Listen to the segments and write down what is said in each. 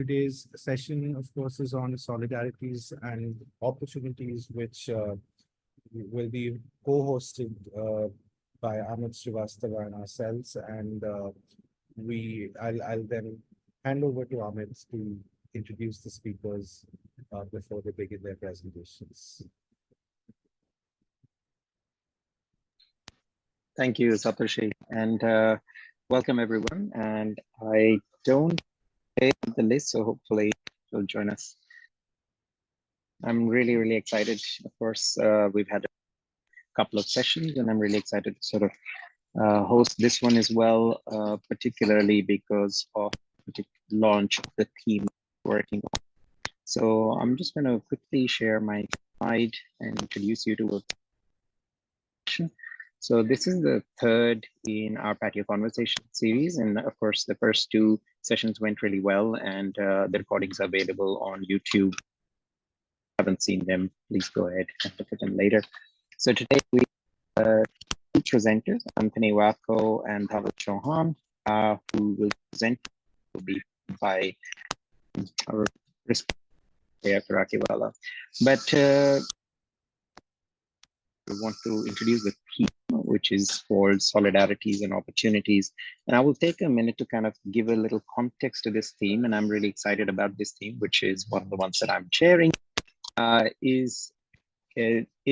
Today's session, of course, is on solidarities and opportunities, which will be co-hosted by Amit, Srivastava, and ourselves. And I'll then hand over to Amit to introduce the speakers before they begin their presentations. Thank you, Satoshi, and welcome everyone. And I don't have the list, so hopefully you'll join us. I'm really excited. Of course, we've had a couple of sessions, and I'm really excited to sort of host this one as well, particularly because of the launch of the theme we're working on. So I'm just going to quickly share my slide and introduce you to the session. So this is the third in our PATIO Conversation series. And of course, the first two sessions went really well, and the recordings are available on YouTube. If you haven't seen them, please go ahead and look at them later. So today we have two presenters, Anthony Wako and Dhaval Chauhan, who will present will be by our respondent. But I want to introduce the theme, which is called Solidarities and Opportunities. And I will take a minute to kind of give a little context to this theme. And I'm really excited about this theme, which is one of the ones that I'm chairing. It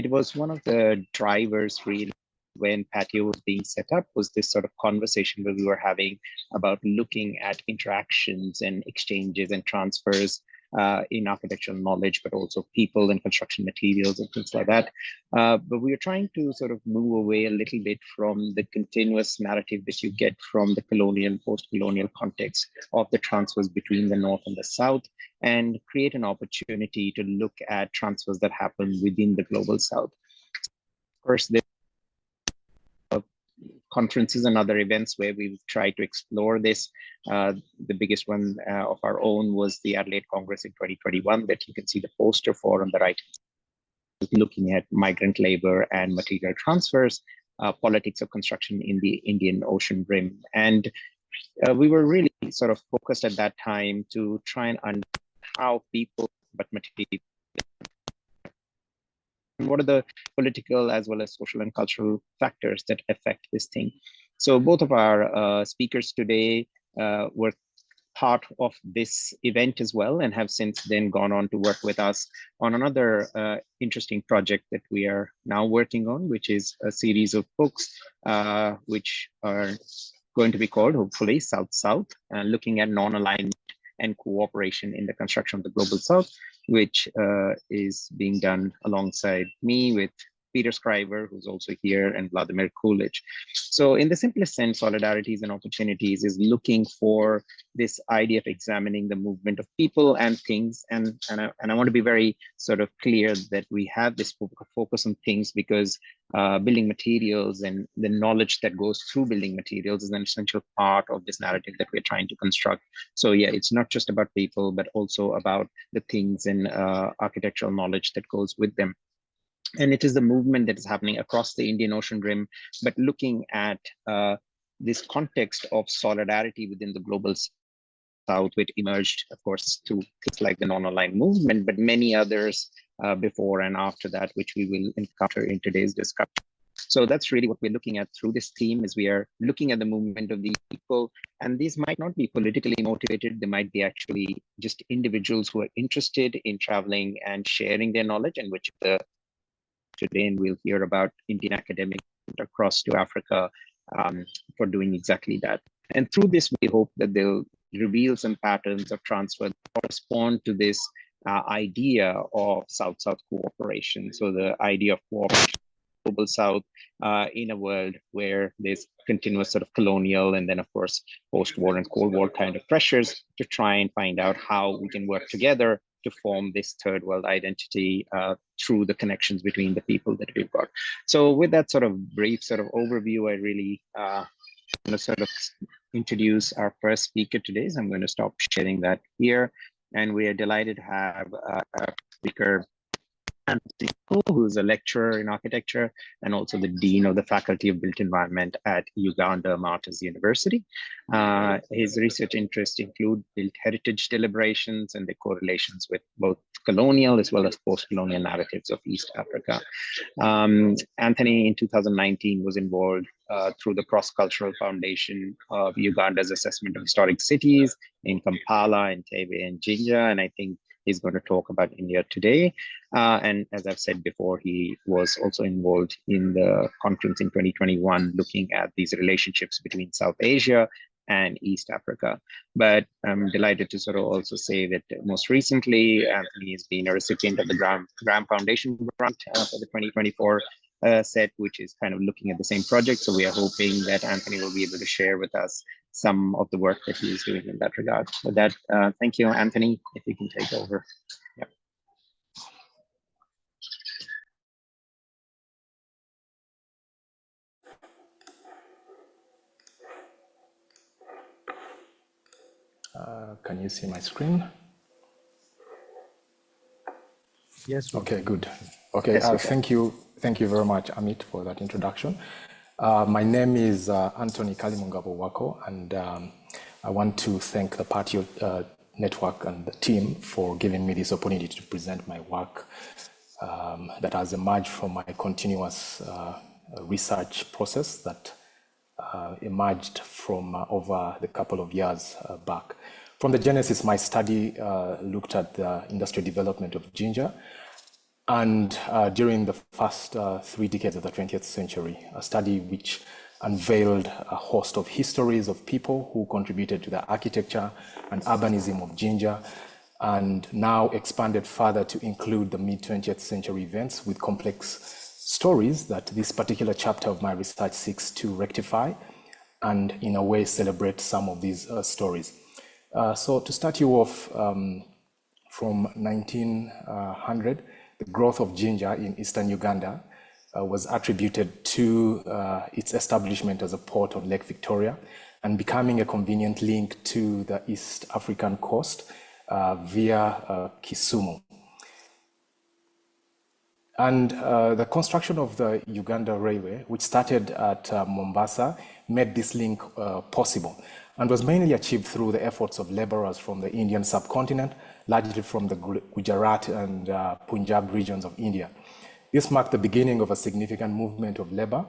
was one of the drivers really when PATIO was being set up, was this sort of conversation where we were having about looking at interactions and exchanges and transfers in architectural knowledge, but also people and construction materials and things like that. But we are trying to sort of move away a little bit from the continuous narrative that you get from the colonial, post-colonial context of the transfers between the North and the South, and create an opportunity to look at transfers that happen within the global South. Of course, there conferences and other events where we've tried to explore this. The biggest one of our own was the Adelaide Congress in 2021 that you can see the poster for on the right, looking at migrant labor and material transfers, politics of construction in the Indian Ocean Rim. And we were really sort of focused at that time to try and understand how people, but material, and what are the political as well as social and cultural factors that affect this thing. So both of our speakers today were part of this event as well, and have since then gone on to work with us on another interesting project that we are now working on, which is a series of books which are going to be called, hopefully, South-South, looking at non-alignment and cooperation in the construction of the Global South, which is being done alongside me with Peter Scriver, who's also here, and Vladimir Kulich. So in the simplest sense, Solidarities and Opportunities is looking for this idea of examining the movement of people and things. And I want to be very sort of clear that we have this focus on things because building materials and the knowledge that goes through building materials is an essential part of this narrative that we're trying to construct. So yeah, it's not just about people, but also about the things and architectural knowledge that goes with them. And it is the movement that is happening across the Indian Ocean Rim, but looking at this context of solidarity within the global South, which emerged, of course, through things like the non-aligned movement, but many others before and after that, which we will encounter in today's discussion. So that's really what we're looking at through this theme, is we are looking at the movement of these people, and these might not be politically motivated. They might be actually just individuals who are interested in traveling and sharing their knowledge, and which today, and we'll hear about Indian academics across to Africa for doing exactly that. And through this, we hope that they'll reveal some patterns of transfer that correspond to this idea of South-South cooperation. So the idea of cooperation, global South, in a world where there's continuous sort of colonial and then, of course, post-war and Cold War kind of pressures to try and find out how we can work together to form this third world identity through the connections between the people that we've got. So with that sort of brief sort of overview, I really want to sort of introduce our first speaker today. So I'm going to stop sharing that here. And we are delighted to have our speaker, who's a lecturer in architecture and also the Dean of the Faculty of Built Environment at Uganda Martyrs University. His research interests include built heritage deliberations and their correlations with both colonial as well as post-colonial narratives of East Africa. Anthony in 2019 was involved through the Cross-Cultural Foundation of Uganda's assessment of historic cities in Kampala, Entebbe, and Jinja, and I think he's going to talk about India today. And as I've said before, he was also involved in the conference in 2021, looking at these relationships between South Asia and East Africa. But I'm delighted to sort of also say that most recently, Anthony has been a recipient of the Graham Foundation grant for the 2024 set, which is kind of looking at the same project. So we are hoping that Anthony will be able to share with us some of the work that he is doing in that regard. With that, thank you, Anthony, if you can take over. Yeah. Can you see my screen? Yes. Okay, good. Okay, Yes, thank you very much, Amit, for that introduction. My name is Anthony Kalimungabo Wako, and I want to thank the PATIO network and the team for giving me this opportunity to present my work that has emerged from my continuous research process that emerged from over the couple of years back. From the genesis, my study looked at the industrial development of ginger, and during the first 3 decades of the 20th century, a study which unveiled a host of histories of people who contributed to the architecture and urbanism of ginger, and now expanded further to include the mid-20th century events with complex stories that this particular chapter of my research seeks to rectify and in a way celebrate some of these stories. So to start you off, from 1900, the growth of ginger in eastern Uganda was attributed to its establishment as a port on Lake Victoria and becoming a convenient link to the East African coast via Kisumu. And the construction of the Uganda Railway, which started at Mombasa, made this link possible and was mainly achieved through the efforts of laborers from the Indian subcontinent, largely from the Gujarat and Punjab regions of India. This marked the beginning of a significant movement of labor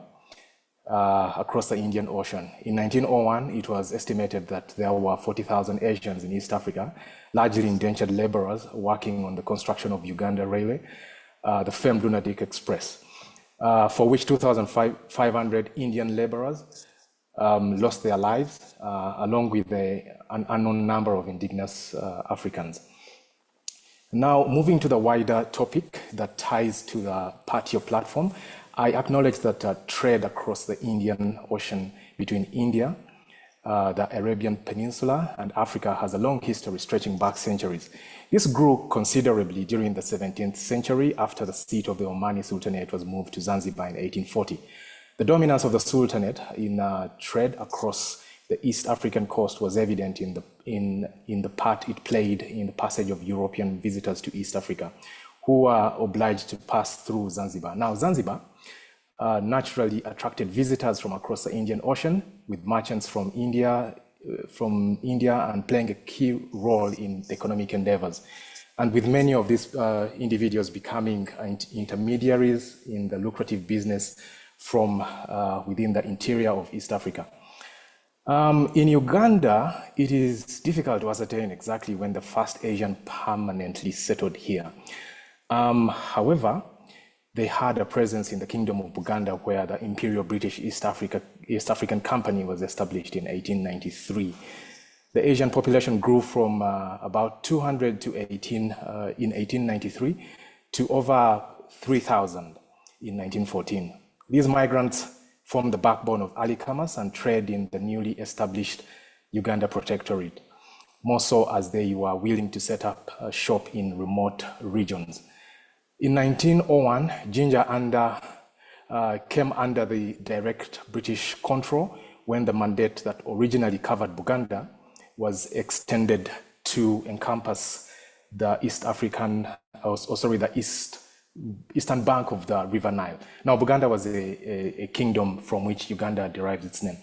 across the Indian Ocean. In 1901, it was estimated that there were 40,000 Asians in East Africa, largely indentured laborers working on the construction of Uganda Railway, the famed Lunatic Express, for which 2,500 Indian laborers lost their lives, along with an unknown number of indigenous Africans. Now, moving to the wider topic that ties to the PATIO platform, I acknowledge that trade across the Indian Ocean between India, the Arabian Peninsula, and Africa has a long history stretching back centuries. This grew considerably during the 17th century after the seat of the Omani Sultanate was moved to Zanzibar in 1840. The dominance of the Sultanate in trade across the East African coast was evident in the part it played in the passage of European visitors to East Africa, who were obliged to pass through Zanzibar. Now, Zanzibar naturally attracted visitors from across the Indian Ocean, with merchants from India and playing a key role in economic endeavors. And with many of these individuals becoming intermediaries in the lucrative business from within the interior of East Africa. In Uganda, it is difficult to ascertain exactly when the first Asian permanently settled here. However, they had a presence in the Kingdom of Buganda, where the Imperial British East African Company was established in 1893. The Asian population grew from about 200 in 1893 to over 3,000 in 1914. These migrants formed the backbone of early commerce and trade in the newly established Uganda Protectorate, more so as they were willing to set up a shop in remote regions. In 1901, ginger came under the direct British control when the mandate that originally covered Buganda was extended to encompass the East eastern bank of the River Nile. Now, Buganda was a kingdom from which Uganda derived its name.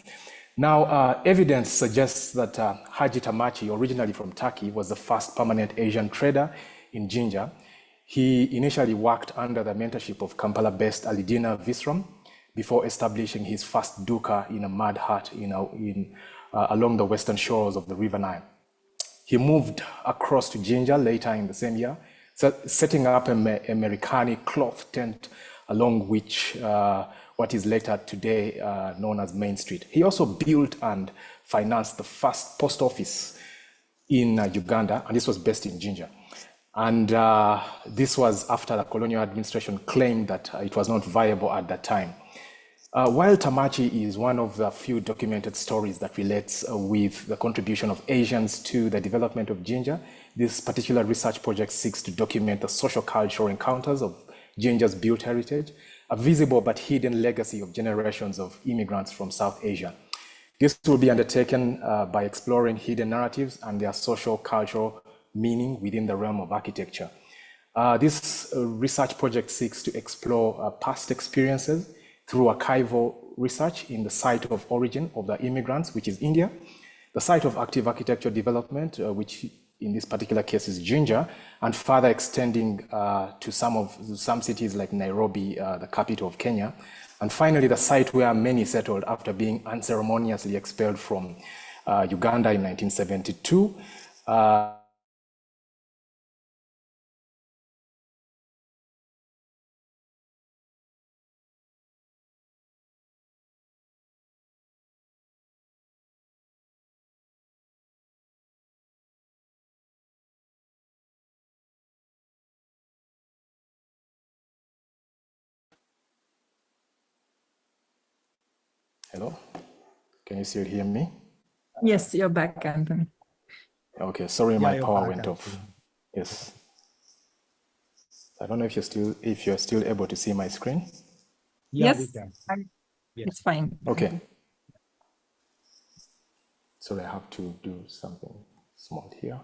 Now, evidence suggests that Haji Tamachi, originally from Turkey, was the first permanent Asian trader in Jinja. He initially worked under the mentorship of Kampala-based Alidina Visram before establishing his first duka in a mud hut along the western shores of the River Nile. He moved across to Jinja later in the same year, setting up a Americani cloth tent along which what is later today known as Main Street. He also built and financed the first post office in Uganda, and this was based in Jinja. And this was after the colonial administration claimed that it was not viable at that time. While Tamachi is one of the few documented stories that relates with the contribution of Asians to the development of Jinja, this particular research project seeks to document the social-cultural encounters of Jinja's built heritage, a visible but hidden legacy of generations of immigrants from South Asia. This will be undertaken by exploring hidden narratives and their social-cultural meaning within the realm of architecture. This research project seeks to explore past experiences through archival research in the site of origin of the immigrants, which is India, the site of active architecture development, which in this particular case is Jinja, and further extending to some cities like Nairobi, the capital of Kenya, and finally the site where many settled after being unceremoniously expelled from Uganda in 1972. Hello, can you still hear me? Yes, you're back, Anthony. Okay, sorry, my power went off. Yes. I don't know if you're still able to see my screen. Yeah, Yes, we can. Yes. it's fine. Okay. Sorry, I have to do something small here.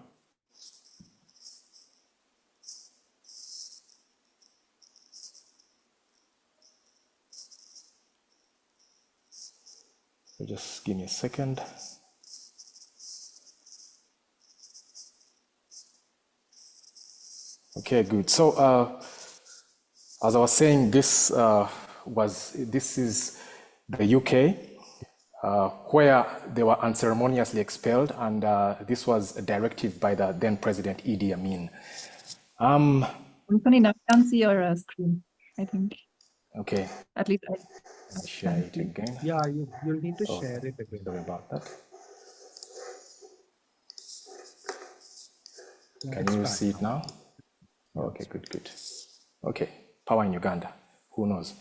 So just give me a second. Okay, good. So as I was saying, this is the UK, where they were unceremoniously expelled, and this was a directive by the then President Idi Amin. Anthony, now I can't see your screen, I think. Okay. At least I'll share it again. Yeah, you'll need to share it again. Sorry about that. Yeah, Can you see it now? Okay, good. Okay, power in Uganda. Who knows?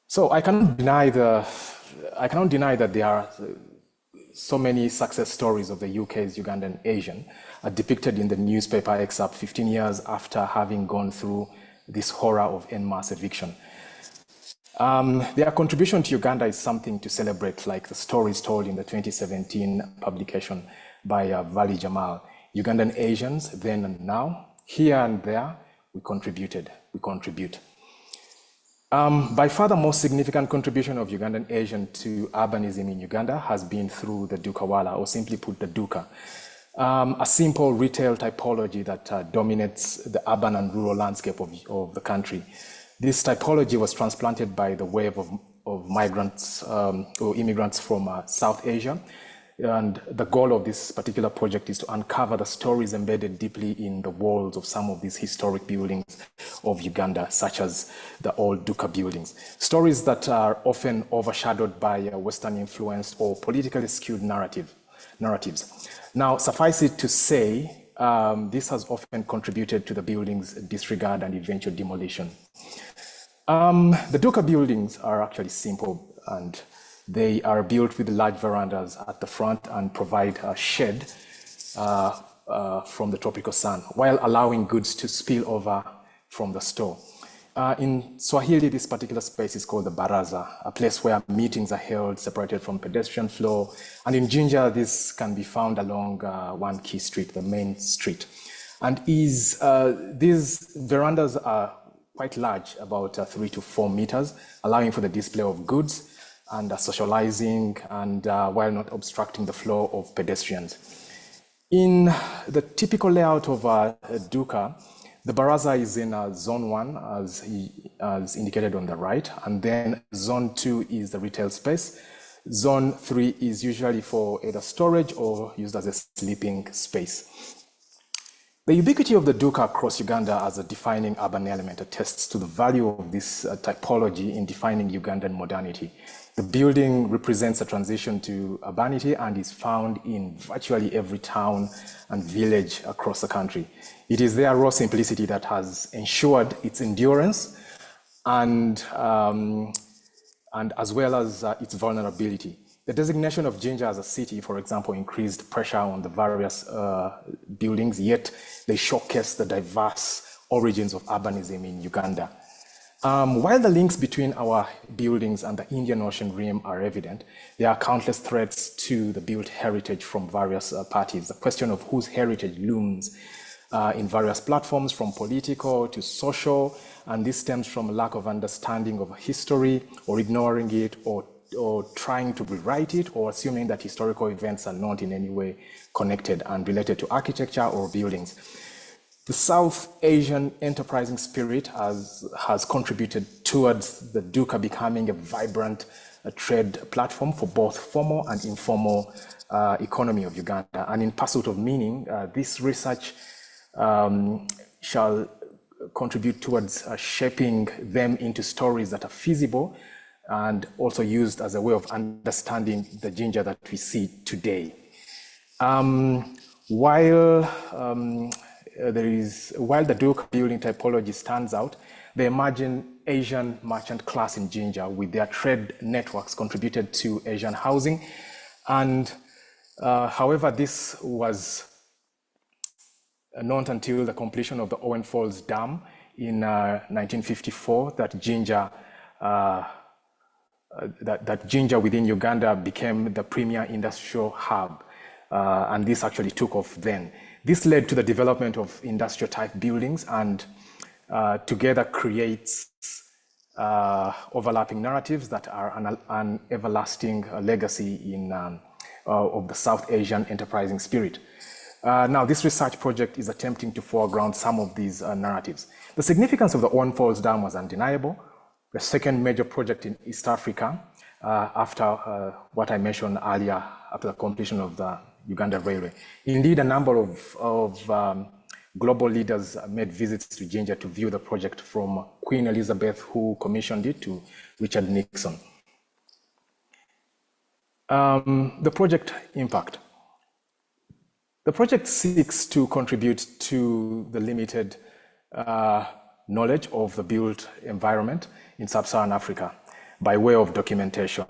So I cannot deny that there are so many success stories of the UK's Ugandan Asian depicted in the newspaper excerpt 15 years after having gone through this horror of en masse eviction. Their contribution to Uganda is something to celebrate, like the stories told in the 2017 publication by Vali Jamal, Ugandan Asians then and now. Here and there, we contribute. By far the most significant contribution of Ugandan Asian to urbanism in Uganda has been through the Dukawala, or simply put, the Duka, a simple retail typology that dominates the urban and rural landscape of the country. This typology was transplanted by the wave of migrants or immigrants from South Asia. And the goal of this particular project is to uncover the stories embedded deeply in the walls of some of these historic buildings of Uganda, such as the old Duka buildings. Stories that are often overshadowed by Western influenced or politically skewed narratives. Now, suffice it to say, this has often contributed to the building's disregard and eventual demolition. The Duka buildings are actually simple, and they are built with large verandas at the front and provide a shade from the tropical sun, while allowing goods to spill over from the store. In Swahili, this particular space is called the Baraza, a place where meetings are held separated from pedestrian flow. And in Jinja, this can be found along one key street, the main street. And these verandas are quite large, about 3 to 4 meters, allowing for the display of goods and socializing, and while not obstructing the flow of pedestrians. In the typical layout of a duka, the baraza is in zone 1, as indicated on the right, and then zone 2 is the retail space. Zone 3 is usually for either storage or used as a sleeping space. The ubiquity of the duka across Uganda as a defining urban element attests to the value of this typology in defining Ugandan modernity. The building represents a transition to urbanity and is found in virtually every town and village across the country. It is their raw simplicity that has ensured its endurance and as well as its vulnerability. The designation of Jinja as a city, for example, increased pressure on the various buildings, yet they showcase the diverse origins of urbanism in Uganda. While the links between our buildings and the Indian Ocean Rim are evident, there are countless threats to the built heritage from various parties. The question of whose heritage looms in various platforms, from political to social, and this stems from a lack of understanding of history, or ignoring it, or trying to rewrite it, or assuming that historical events are not in any way connected and related to architecture or buildings. The South Asian enterprising spirit has contributed towards the duka becoming a vibrant trade platform for both formal and informal economy of Uganda. And in pursuit of meaning, this research shall contribute towards shaping them into stories that are feasible and also used as a way of understanding the Jinja that we see today. While the duka building typology stands out, the emerging Asian merchant class in Jinja with their trade networks contributed to Asian housing. And however, this was not until the completion of the Owen Falls Dam in 1954 that Jinja within Uganda became the premier industrial hub, and this actually took off then. This led to the development of industrial type buildings and together creates overlapping narratives that are an everlasting legacy of the South Asian enterprising spirit. Now, this research project is attempting to foreground some of these narratives. The significance of the Owen Falls Dam was undeniable. The second major project in East Africa after what I mentioned earlier, after the completion of the Uganda Railway. Indeed, a number of global leaders made visits to Jinja to view the project, from Queen Elizabeth, who commissioned it, to Richard Nixon. The project impact. The project seeks to contribute to the limited knowledge of the built environment in sub-Saharan Africa by way of documentation.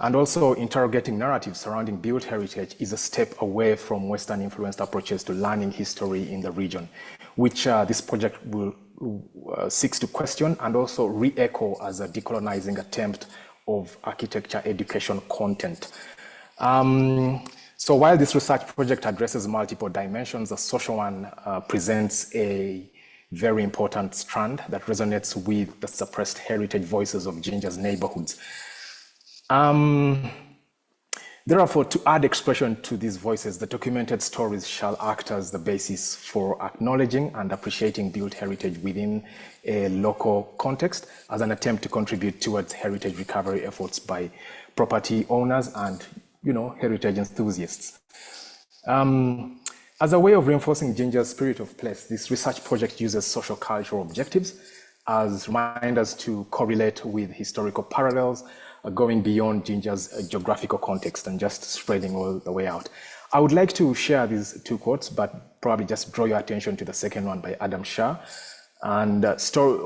And also interrogating narratives surrounding built heritage is a step away from Western influenced approaches to learning history in the region, which this project will seeks to question and also re-echo as a decolonizing attempt of architecture education content. So while this research project addresses multiple dimensions, the social one presents a very important strand that resonates with the suppressed heritage voices of Jinja's neighborhoods. Therefore, to add expression to these voices, the documented stories shall act as the basis for acknowledging and appreciating built heritage within a local context as an attempt to contribute towards heritage recovery efforts by property owners and, heritage enthusiasts. As a way of reinforcing Jinja's spirit of place, this research project uses social cultural objectives as reminders to correlate with historical parallels, going beyond Jinja's geographical context and just spreading all the way out. I would like to share these two quotes, but probably just draw your attention to the second one by Adam Shah, and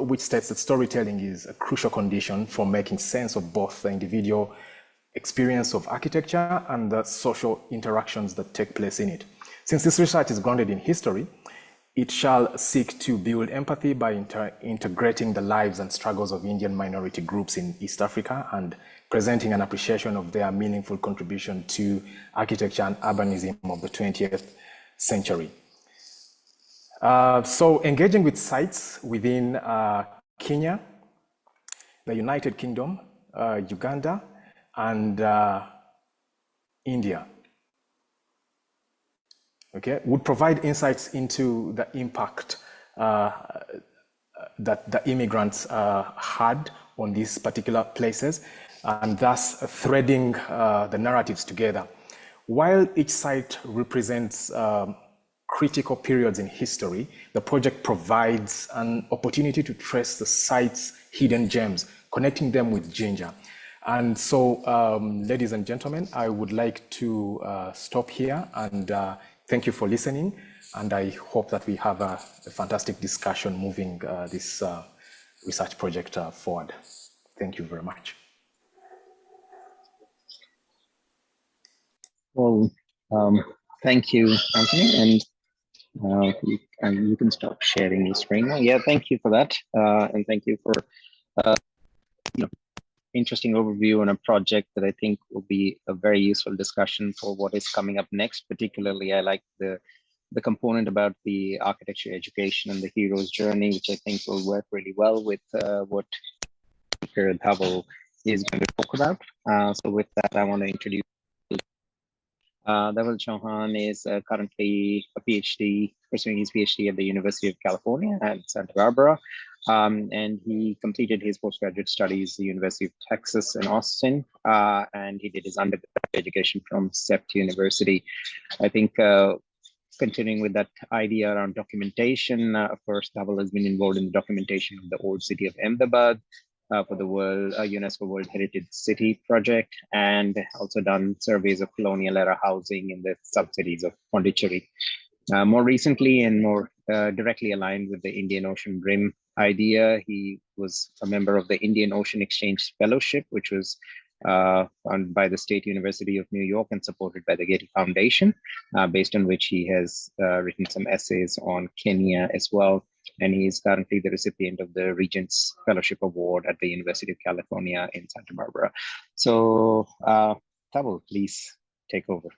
which states that storytelling is a crucial condition for making sense of both the individual experience of architecture and the social interactions that take place in it. Since this research is grounded in history, it shall seek to build empathy by integrating the lives and struggles of Indian minority groups in East Africa and presenting an appreciation of their meaningful contribution to architecture and urbanism of the 20th century. So engaging with sites within Kenya, the United Kingdom, Uganda, and India. Okay, would provide insights into the impact that the immigrants had on these particular places, and thus threading the narratives together. While each site represents critical periods in history, the project provides an opportunity to trace the site's hidden gems, connecting them with ginger. And so, ladies and gentlemen, I would like to stop here and thank you for listening. And I hope that we have a fantastic discussion moving this research project forward. Thank you very much. Well, thank you, Anthony, and you can stop sharing your screen now. Yeah, thank you for that, and thank you for interesting overview on a project that I think will be a very useful discussion for what is coming up next. Particularly, I like the component about the architecture education and the hero's journey, which I think will work really well with what Speaker Dhaval is going to talk about. So with that, I want to introduce Dhaval Chauhan is currently a PhD, pursuing his PhD at the University of California at Santa Barbara. And he completed his postgraduate studies at the University of Texas in Austin, and he did his undergraduate education from SEPT University. I think continuing with that idea around documentation, of course, Dhaval has been involved in the documentation of the old city of Ahmedabad for the UNESCO World Heritage City project, and also done surveys of colonial era housing in the sub-cities of Pondicherry. More recently and more directly aligned with the Indian Ocean Rim idea, he was a member of the Indian Ocean Exchange Fellowship, which was funded by the State University of New York and supported by the Getty Foundation, based on which he has written some essays on Kenya as well. And he is currently the recipient of the Regents Fellowship Award at the University of California in Santa Barbara. So, Dhaval, please take over.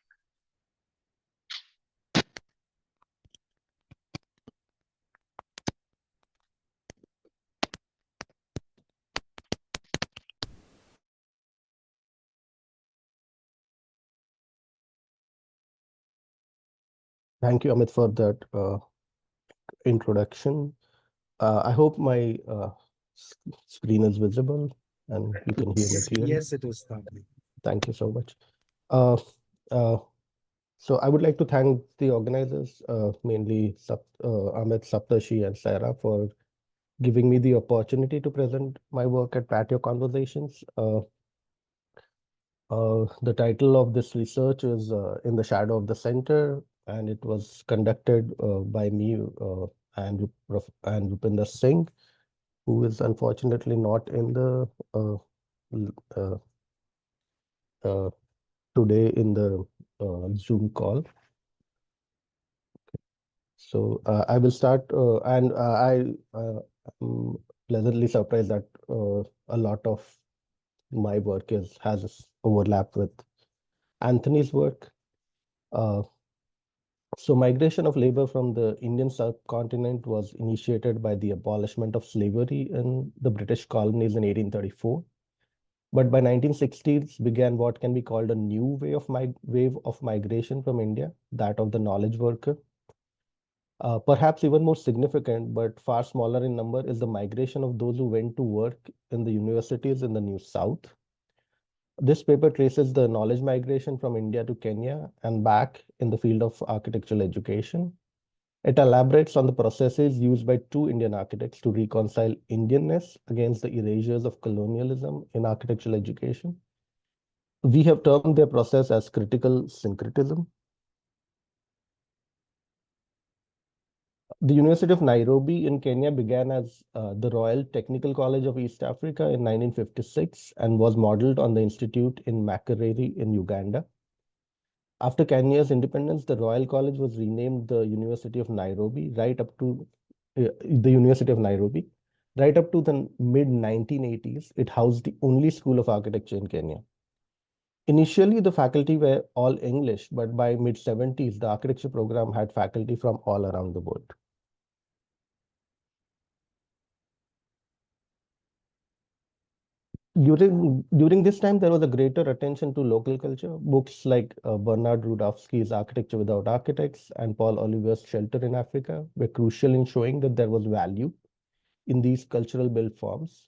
Thank you, Amit, for that introduction. I hope my screen is visible and you can hear me clearly. Yes, it is. Thank you so much. So I would like to thank the organizers, mainly Amit, Saptashi, and Sarah, for giving me the opportunity to present my work at PATIO Conversations. The title of this research is In the Shadow of the Center, and it was conducted by me and Rupinder Singh, who is unfortunately not in the today in the Zoom call. So I will start, and I'm pleasantly surprised that a lot of my work has overlap with Anthony's work. So migration of labor from the Indian subcontinent was initiated by the abolishment of slavery in the British colonies in 1834. But by 1960s began what can be called a new wave of migration from India, that of the knowledge worker. Perhaps even more significant, but far smaller in number, is the migration of those who went to work in the universities in the New South. This paper traces the knowledge migration from India to Kenya and back in the field of architectural education. It elaborates on the processes used by two Indian architects to reconcile Indianness against the erasures of colonialism in architectural education. We have termed their process as critical syncretism. The University of Nairobi in Kenya began as the Royal Technical College of East Africa in 1956 and was modeled on the institute in Makerere in Uganda. After Kenya's independence, the Royal College was renamed the University of Nairobi right up to the mid-1980s. It housed the only school of architecture in Kenya. Initially, the faculty were all English, but by mid-70s, the architecture program had faculty from all around the world. During this time, there was a greater attention to local culture. Books like Bernard Rudolphski's Architecture Without Architects and Paul Oliver's Shelter in Africa were crucial in showing that there was value in these cultural built forms.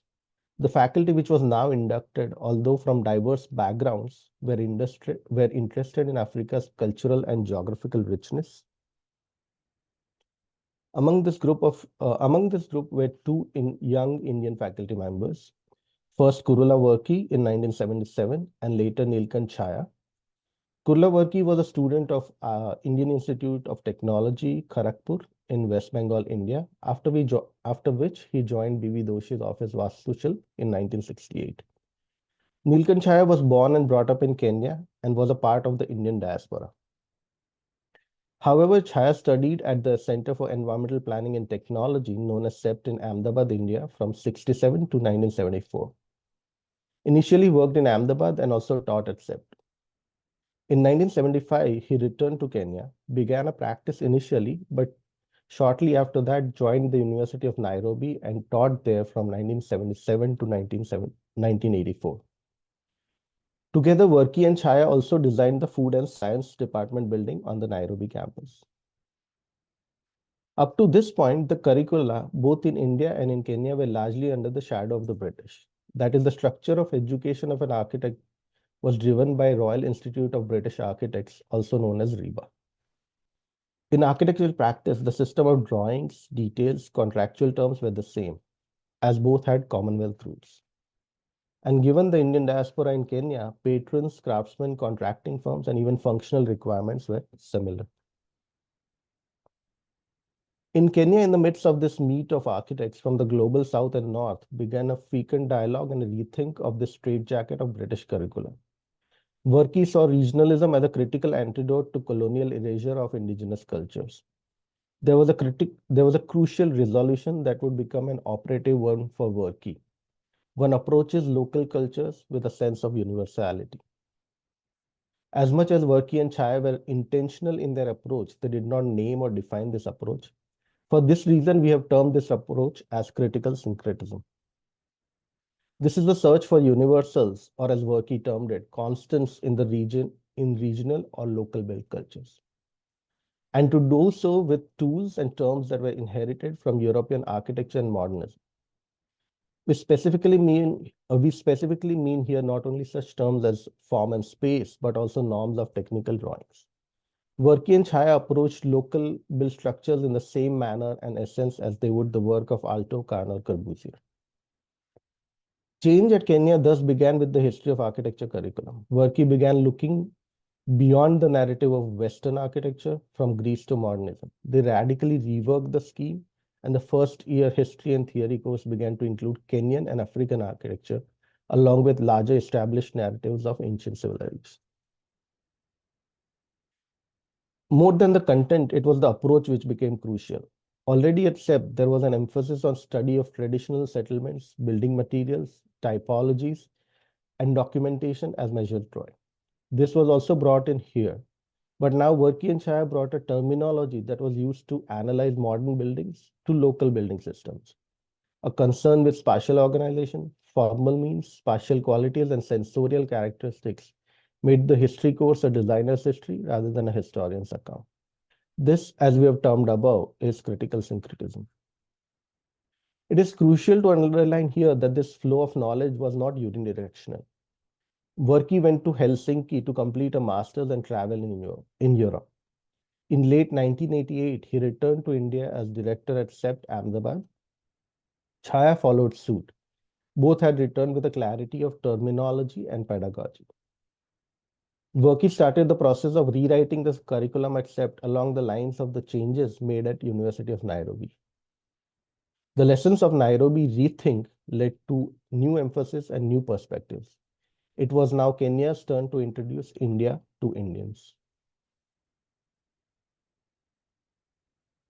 The faculty, which was now inducted, although from diverse backgrounds, were interested in Africa's cultural and geographical richness. Among this group were two young Indian faculty members. First, Kurula Worki in 1977 and later Nilkant Chaya. Kurula Worki was a student of Indian Institute of Technology, Kharagpur in West Bengal, India, after which he joined B.V. Doshi's office Vastushil in 1968. Nilkant Chaya was born and brought up in Kenya and was a part of the Indian diaspora. However, Chaya studied at the Center for Environmental Planning and Technology, known as CEPT in Ahmedabad, India, from 1967 to 1974. Initially worked in Ahmedabad and also taught at CEPT. In 1975, he returned to Kenya, began a practice initially, but shortly after that joined the University of Nairobi and taught there from 1977 to 1984. Together, Worki and Chaya also designed the Food and Science Department building on the Nairobi campus. Up to this point, the curricula, both in India and in Kenya, were largely under the shadow of the British. That is, the structure of education of an architect was driven by Royal Institute of British Architects, also known as RIBA. In architectural practice, the system of drawings, details, contractual terms were the same, as both had Commonwealth rules. And given the Indian diaspora in Kenya, patrons, craftsmen, contracting firms, and even functional requirements were similar. In Kenya, in the midst of this meet of architects from the global south and north, began a fecund dialogue and a rethink of the straitjacket of British curriculum. Worki saw regionalism as a critical antidote to colonial erasure of indigenous cultures. There was a crucial resolution that would become an operative one for Worki. One approaches local cultures with a sense of universality. As much as Worki and Chaya were intentional in their approach, they did not name or define this approach. For this reason, we have termed this approach as critical syncretism. This is the search for universals, or as Worki termed it, constants in regional or local built cultures. And to do so with tools and terms that were inherited from European architecture and modernism. We specifically mean here not only such terms as form and space, but also norms of technical drawings. Worki and Chaya approached local built structures in the same manner and essence as they would the work of Aalto, Kahn, or Corbusier. Change at Kenya thus began with the history of architecture curriculum. Worki began looking beyond the narrative of Western architecture from Greece to modernism. They radically reworked the scheme, and the first year history and theory course began to include Kenyan and African architecture, along with larger established narratives of ancient civilizations. More than the content, it was the approach which became crucial. Already at CEP, there was an emphasis on study of traditional settlements, building materials, typologies, and documentation as measured drawing. This was also brought in here. But now Worki and Chaya brought a terminology that was used to analyze modern buildings to local building systems. A concern with spatial organization, formal means, spatial qualities, and sensorial characteristics made the history course a designer's history rather than a historian's account. This, as we have termed above, is critical syncretism. It is crucial to underline here that this flow of knowledge was not unidirectional. Worki went to Helsinki to complete a master's and travel in Europe. In late 1988, he returned to India as director at CEPT Ahmedabad. Chaya followed suit. Both had returned with a clarity of terminology and pedagogy. Worki started the process of rewriting the curriculum at CEPT along the lines of the changes made at University of Nairobi. The lessons of Nairobi rethink led to new emphasis and new perspectives. It was now Kenya's turn to introduce India to Indians.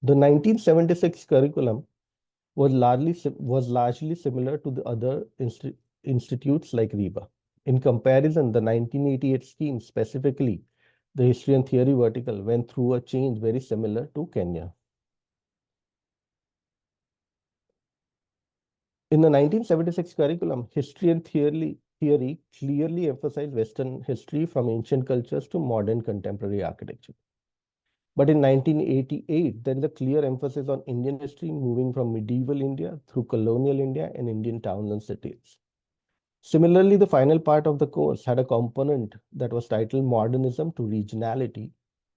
The 1976 curriculum was largely similar to the other institutes like RIBA. In comparison, the 1988 scheme, specifically the history and theory vertical, went through a change very similar to Kenya. In the 1976 curriculum, history and theory clearly emphasized Western history from ancient cultures to modern contemporary architecture. But in 1988, there is a clear emphasis on Indian history moving from medieval India through colonial India and Indian towns and cities. Similarly, the final part of the course had a component that was titled Modernism to Regionality,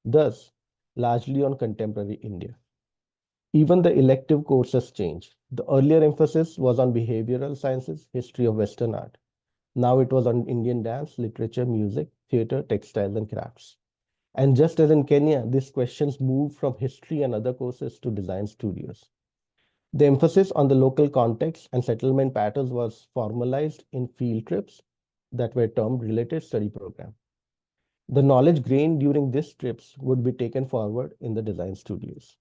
thus largely on contemporary India. Even the elective courses changed. The earlier emphasis was on behavioral sciences, history of Western art. Now it was on Indian dance, literature, music, theater, textiles, and crafts. And just as in Kenya, these questions moved from history and other courses to design studios. The emphasis on the local context and settlement patterns was formalized in field trips that were termed related study program. The knowledge gained during these trips would be taken forward in the design studios.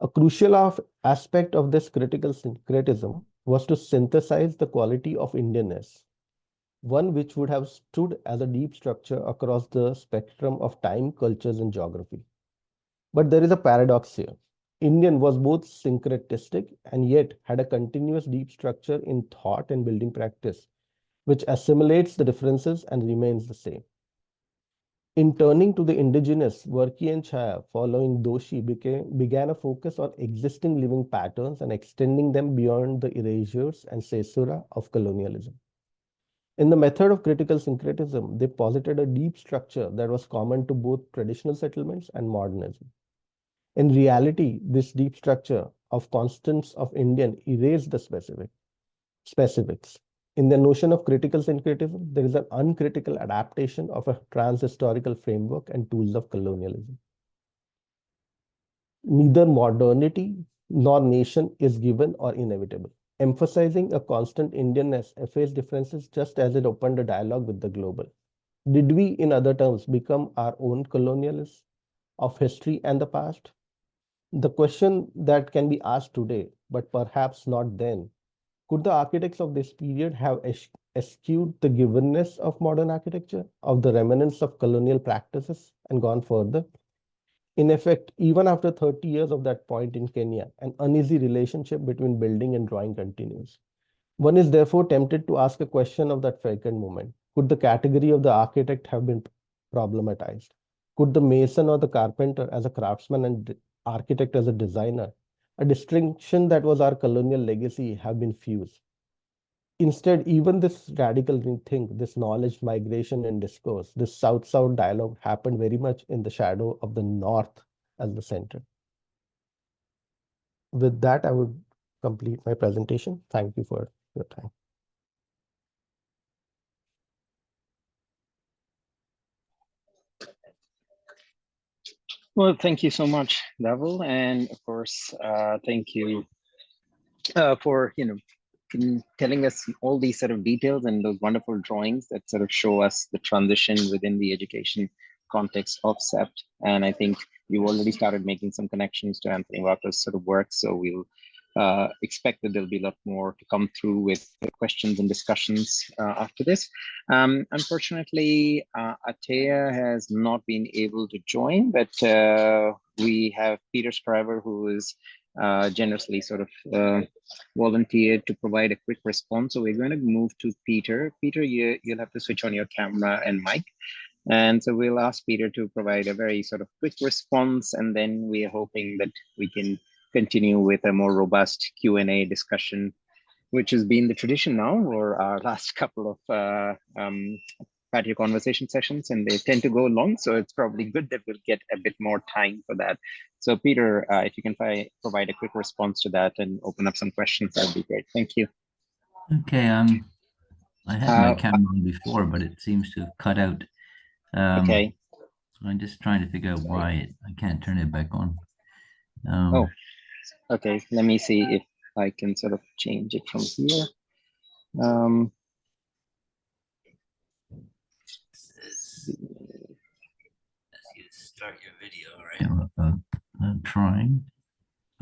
A crucial aspect of this critical syncretism was to synthesize the quality of Indianness, one which would have stood as a deep structure across the spectrum of time, cultures, and geography. But there is a paradox here. Indian was both syncretistic and yet had a continuous deep structure in thought and building practice, which assimilates the differences and remains the same. In turning to the indigenous, Varki and Chaya, following Doshi, began a focus on existing living patterns and extending them beyond the erasures and caesura of colonialism. In the method of critical syncretism, they posited a deep structure that was common to both traditional settlements and modernism. In reality, this deep structure of constants of Indian erased the specifics. In the notion of critical syncretism, there is an uncritical adaptation of a trans-historical framework and tools of colonialism. Neither modernity nor nation is given or inevitable. Emphasizing a constant Indianness effaced differences just as it opened a dialogue with the global. Did we, in other terms, become our own colonialists of history and the past? The question that can be asked today, but perhaps not then, could the architects of this period have eschewed the givenness of modern architecture, of the remnants of colonial practices, and gone further? In effect, even after 30 years of that point in Kenya, an uneasy relationship between building and drawing continues. One is therefore tempted to ask a question of that vacant moment. Could the category of the architect have been problematized? Could the mason or the carpenter as a craftsman and architect as a designer, a distinction that was our colonial legacy, have been fused? Instead, even this radical rethink, this knowledge migration and discourse, this South-South dialogue happened very much in the shadow of the North as the center. With that, I would complete my presentation. Thank you for your time. Well, thank you so much, Dhaval, and of course, thank you for telling us all these sort of details and those wonderful drawings that sort of show us the transition within the education context of SEPT. And I think you've already started making some connections to Anthony Wako's sort of work, so we'll expect that there'll be a lot more to come through with the questions and discussions after this. Unfortunately, Atea has not been able to join, but we have Peter Scriver, who is generously sort of volunteered to provide a quick response. So we're going to move to Peter. Peter, you'll have to switch on your camera and mic. And so we'll ask Peter to provide a very sort of quick response, and then we are hoping that we can continue with a more robust Q&A discussion, which has been the tradition now for our last couple of PATIO conversation sessions, and they tend to go long, so it's probably good that we'll get a bit more time for that. So Peter, if you can provide a quick response to that and open up some questions, that'd be great. Thank you. Okay, I had my camera on before, but it seems to have cut out. Okay. I'm just trying to figure out why I can't turn it back on. Oh, okay. Let me see if I can sort of change it from here. Start your video, right? I'm trying.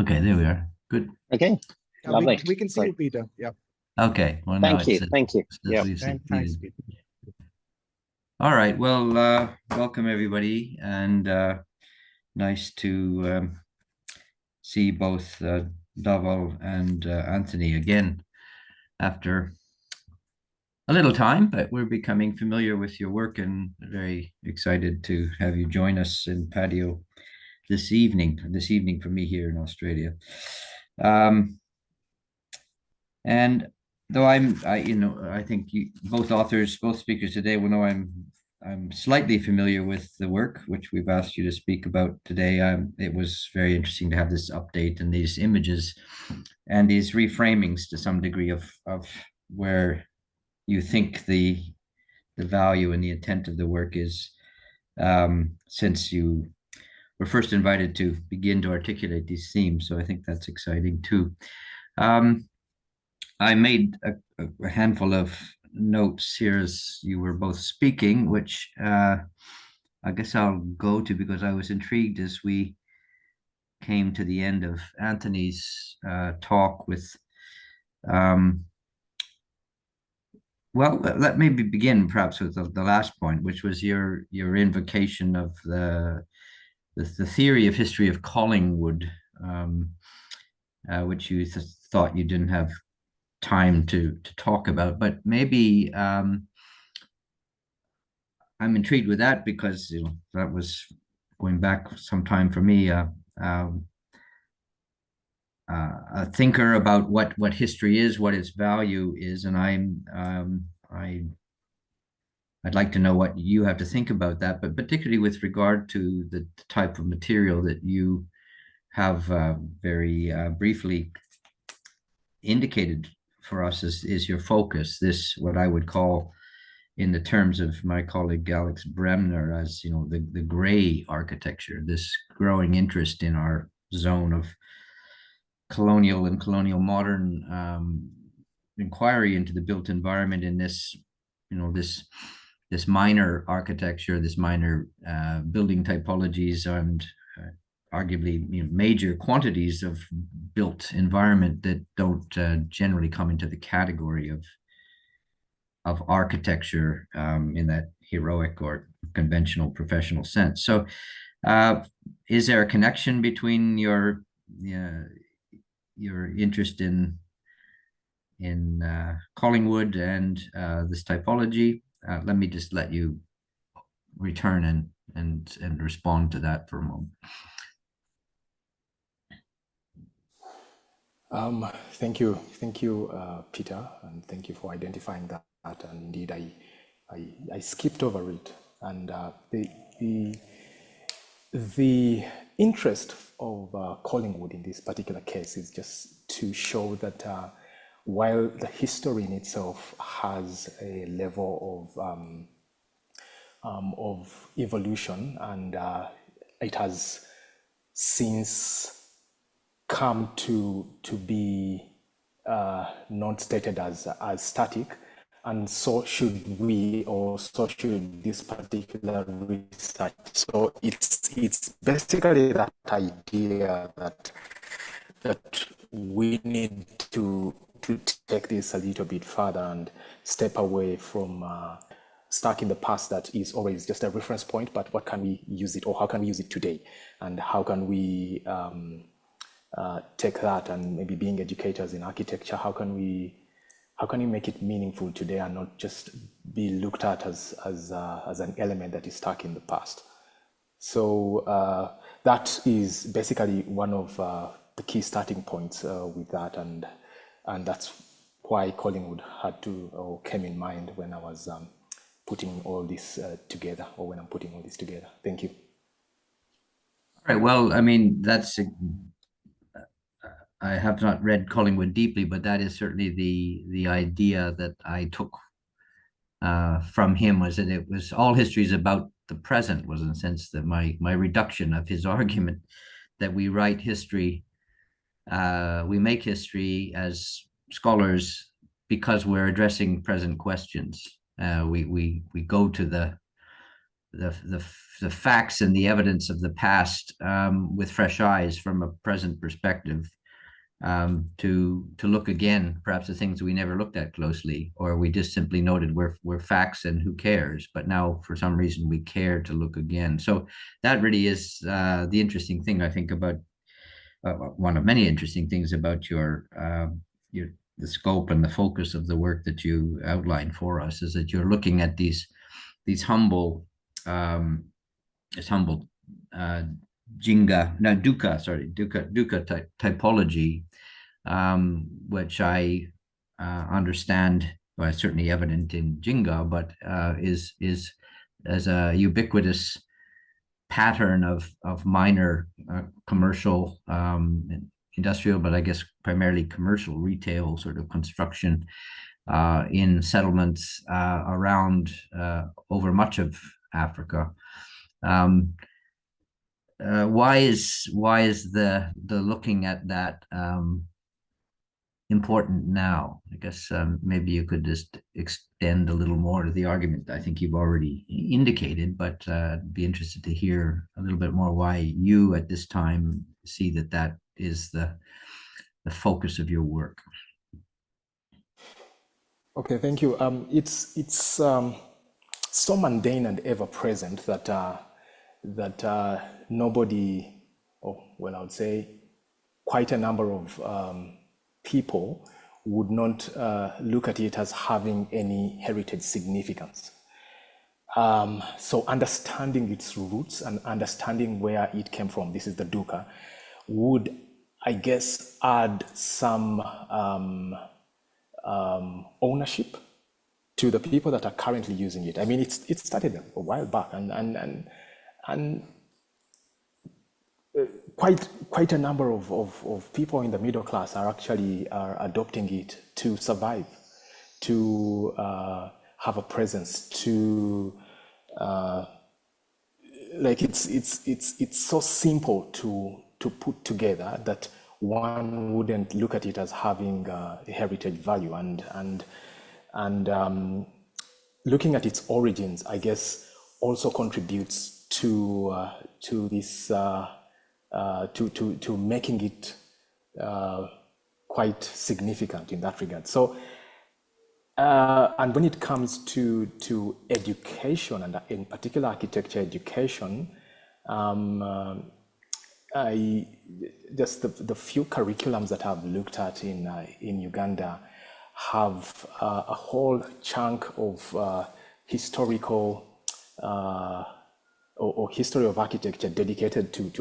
Okay, there we are. Good. Okay. Yeah, lovely. we can see you, Peter. Yeah. Okay. Well, thank you. Thank you. Yeah. Thanks, Peter. All right. Well, welcome everybody, and nice to see both Dhaval and Anthony again after a little time, but we're becoming familiar with your work and very excited to have you join us in PATIO this evening for me here in Australia. And though I think both speakers today will know I'm slightly familiar with the work which we've asked you to speak about today. It was very interesting to have this update and these images and these reframings to some degree of where you think the value and the intent of the work is, since you were first invited to begin to articulate these themes. So I think that's exciting too. I made a handful of notes here as you were both speaking, which I guess I'll go to because I was intrigued as we came to the end of Anthony's talk with, well, let me begin perhaps with the last point, which was your invocation of the theory of history of Collingwood, which you thought you didn't have time to talk about, but maybe I'm intrigued with that because that was going back some time for me, a thinker about what history is, what its value is, and I'd like to know what you have to think about that, but particularly with regard to the type of material that you have very briefly indicated for us is your focus. This, what I would call, in the terms of my colleague Alex Bremner, as the gray architecture, this growing interest in our zone of colonial and colonial modern inquiry into the built environment in this, this minor architecture, this minor building typologies, and arguably major quantities of built environment that don't generally come into the category of architecture in that heroic or conventional professional sense. So is there a connection between your interest in Collingwood and this typology? Let me just let you return and respond to that for a moment. Thank you, Peter, and thank you for identifying that. And indeed, I skipped over it, and the interest of Collingwood in this particular case is just to show that while the history in itself has a level of evolution, and it has since come to be not stated as static, and so should we, or so should this particular research. So it's basically that idea that we need to take this a little bit further and step away from stuck in the past that is always just a reference point, but what can we use it, or how can we use it today, and how can we take that, and maybe being educators in architecture, how can we make it meaningful today and not just be looked at as an element that is stuck in the past. So that is basically one of the key starting points with that, and that's why Collingwood had to, or came in mind when I was putting all this together, or when I'm putting all this together. Thank you. All right. Well, I mean, I have not read Collingwood deeply, but that is certainly the idea that I took from him, was that it was all history is about the present, was in a sense that my reduction of his argument that we write history, we make history as scholars because we're addressing present questions. We go to the facts and the evidence of the past with fresh eyes from a present perspective, to look again, perhaps the things we never looked at closely, or we just simply noted we're facts and who cares, but now for some reason we care to look again. So that really is the interesting thing, I think, about one of many interesting things about the scope and the focus of the work that you outlined for us is that you're looking at these humble dukkha typology, which I understand, well, certainly evident in Jinga, but is as a ubiquitous pattern of minor commercial, industrial, but I guess primarily commercial retail sort of construction in settlements around over much of Africa. Why is the looking at that important now? I guess maybe you could just extend a little more to the argument I think you've already indicated, but I'd be interested to hear a little bit more why you at this time see that is the focus of your work. Okay, thank you. It's so mundane and ever present that nobody, or well, I would say quite a number of people would not look at it as having any heritage significance. So understanding its roots and understanding where it came from, this is the dukkha, would, I guess, add some ownership to the people that are currently using it. I mean, it started a while back, and quite a number of people in the middle class are adopting it to survive, to have a presence, to like it's so simple to put together that one wouldn't look at it as having a heritage value, and looking at its origins, I guess, also contributes to this to making it quite significant in that regard. So and when it comes to education, and in particular architecture education, I just the few curriculums that I've looked at in Uganda have a whole chunk of historical or history of architecture dedicated to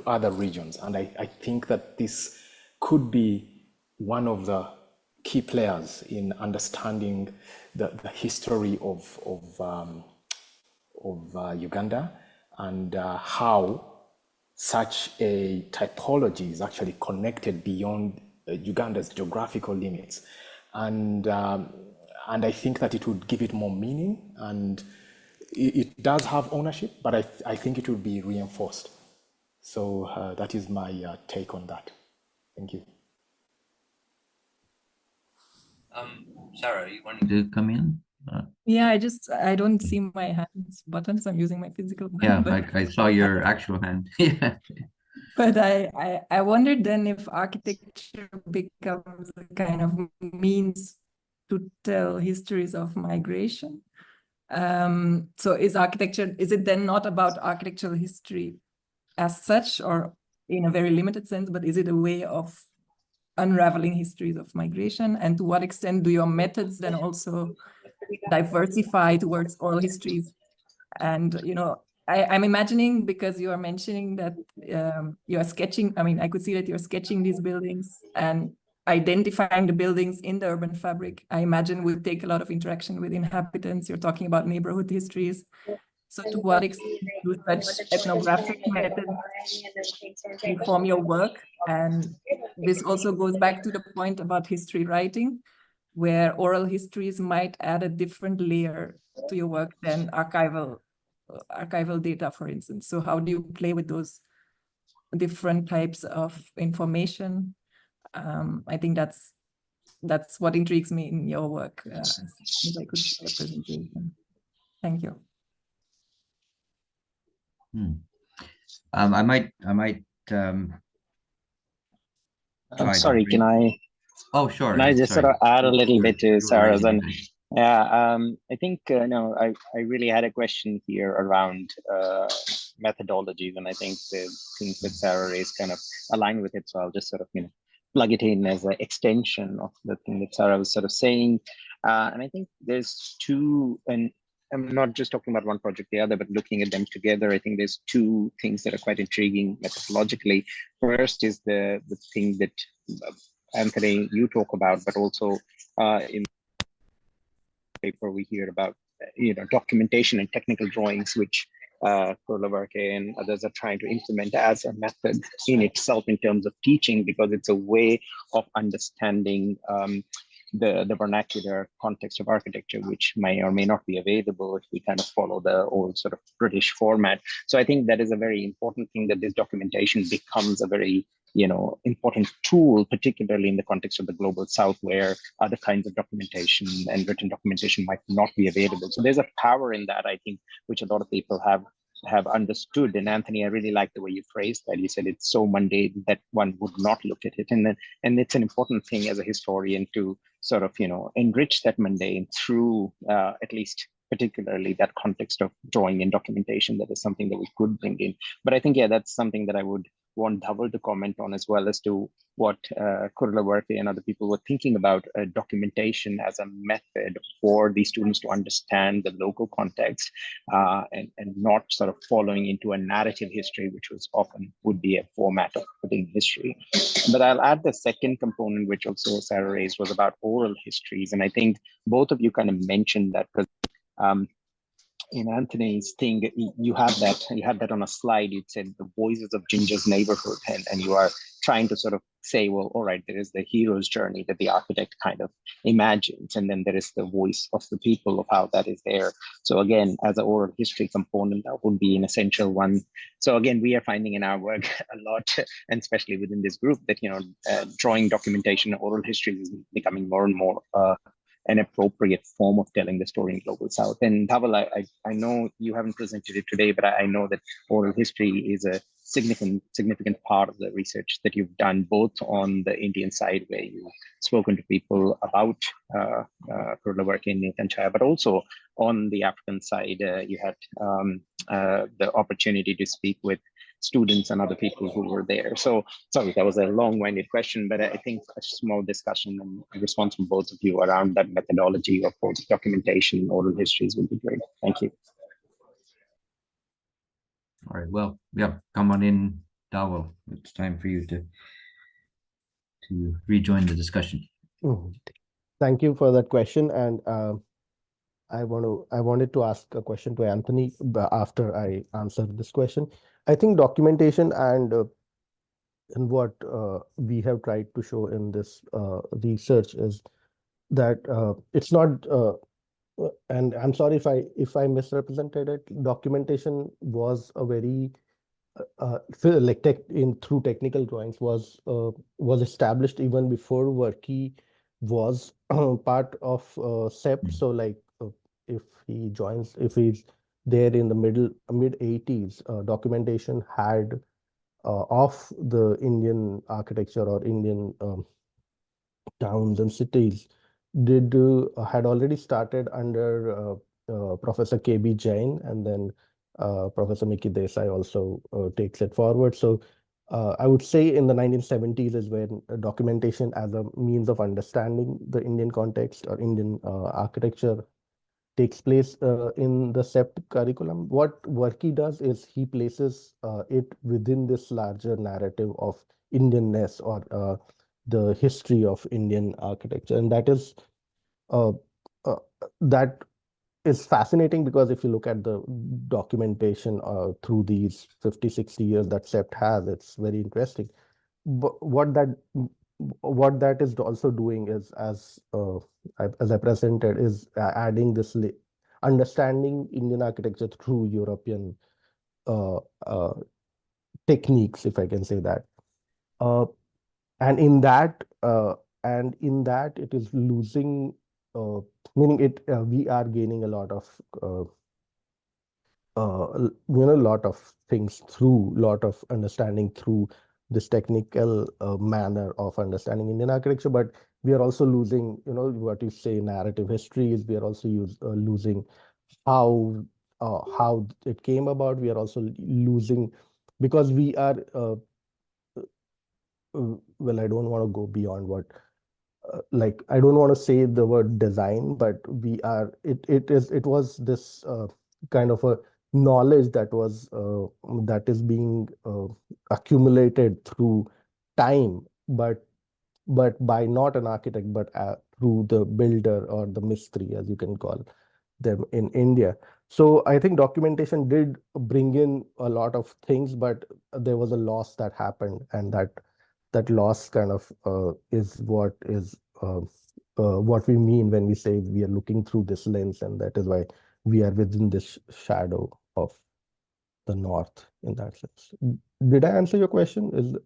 other regions, and I think that this could be one of the key players in understanding the history of Uganda, and how such a typology is actually connected beyond Uganda's geographical limits, and I think that it would give it more meaning, and it does have ownership, but I think it would be reinforced. So that is my take on that. Thank you. Sarah, you wanting to come in? Yeah, I don't see my hands buttons. I'm using my physical button. Yeah, but I saw your actual hand. Yeah. But I wondered then if architecture becomes a kind of means to tell histories of migration. So is it then not about architectural history as such, or in a very limited sense, but is it a way of unraveling histories of migration? And to what extent do your methods then also diversify towards oral histories? And, I'm imagining, because you are mentioning that you are sketching, I mean, I could see that you're sketching these buildings and identifying the buildings in the urban fabric. I imagine will take a lot of interaction with inhabitants. You're talking about neighborhood histories. So to what extent do such ethnographic methods inform your work? And this also goes back to the point about history writing, where oral histories might add a different layer to your work than archival data, for instance. So how do you play with those different types of information? I think that's what intrigues me in your work. If I could see a presentation. Thank you. I might I'm sorry, can I? Oh, sure. Can I just sort of add a little bit to Sarah's? And Yeah, I think no, I really had a question here around methodologies, and I think the things that Sarah raised kind of align with it. So I'll just sort of plug it in as an extension of the thing that Sarah was sort of saying. And I think there's two, and I'm not just talking about one project, the other, but looking at them together. I think there's two things that are quite intriguing methodologically. First is the thing that Anthony, you talk about, but also in paper we hear about documentation and technical drawings, which Wako and others are trying to implement as a method in itself in terms of teaching, because it's a way of understanding the vernacular context of architecture, which may or may not be available if we kind of follow the old sort of British format. So I think that is a very important thing, that this documentation becomes a very important tool, particularly in the context of the global south, where other kinds of documentation and written documentation might not be available. So there's a power in that, I think, which a lot of people have understood. And Anthony, I really like the way you phrased that. You said it's so mundane that one would not look at it. And it's an important thing as a historian to sort of, enrich that mundane through at least particularly that context of drawing and documentation. That is something that we could bring in. But I think, yeah, that's something that I would want Dhaval to comment on, as well as to what Wako and other people were thinking about documentation as a method for these students to understand the local context and not sort of following into a narrative history, which was often would be a format of putting history. But I'll add the second component, which also Sarah raised, was about oral histories. And I think both of you kind of mentioned that, because in Anthony's thing, you had that on a slide. You said the voices of Ginger's neighborhood, and you are trying to sort of say, well, all right, there is the hero's journey that the architect kind of imagines, and then there is the voice of the people of how that is there. So again, as an oral history component, that would be an essential one. So again, we are finding in our work a lot, and especially within this group, that drawing documentation, oral history is becoming more and more an appropriate form of telling the story in Global South. And Dhaval, I know you haven't presented it today, but I know that oral history is a significant part of the research that you've done, both on the Indian side, where you've spoken to people about Wako and Nathan Chaya, but also on the African side, you had the opportunity to speak with students and other people who were there. So sorry, that was a long-winded question, but I think a small discussion and response from both of you around that methodology of both documentation and oral histories would be great. Thank you. All right, well, yeah, come on in, Dhaval. It's time for you to rejoin the discussion. Thank you for that question. And I wanted to ask a question to Anthony after I answer this question. I think documentation and what we have tried to show in this research is that it's not, and I'm sorry if I misrepresented it. Documentation was a very through technical drawings was established even before Wako was part of CEP. So like if he's there in the mid 80s, documentation had of the Indian architecture or Indian towns and cities had already started under Professor K.B. Jain, and then Professor Miki Desai also takes it forward. So I would say in the 1970s is when documentation as a means of understanding the Indian context or Indian architecture takes place in the CEPT curriculum. What Wako does is he places it within this larger narrative of Indianness or the history of Indian architecture. And that is fascinating, because if you look at the documentation through these 50, 60 years that CEPT has, it's very interesting. But what that is also doing is, as I presented, is adding this understanding Indian architecture through European techniques, if I can say that. And in that, it is losing, meaning we are gaining a lot of lot of things through, lot of understanding through this technical manner of understanding Indian architecture, but we are also losing, what you say, narrative histories. We are also losing how it came about. We are also losing because we are well, I don't want to go beyond what like I don't want to say the word design, but it was this kind of a knowledge that is being accumulated through time, but by not an architect, but through the builder or the mistri, as you can call them in India. So I think documentation did bring in a lot of things, but there was a loss that happened, and that loss kind of is what we mean when we say we are looking through this lens, and that is why we are within this shadow of the North in that sense. Did I answer your question?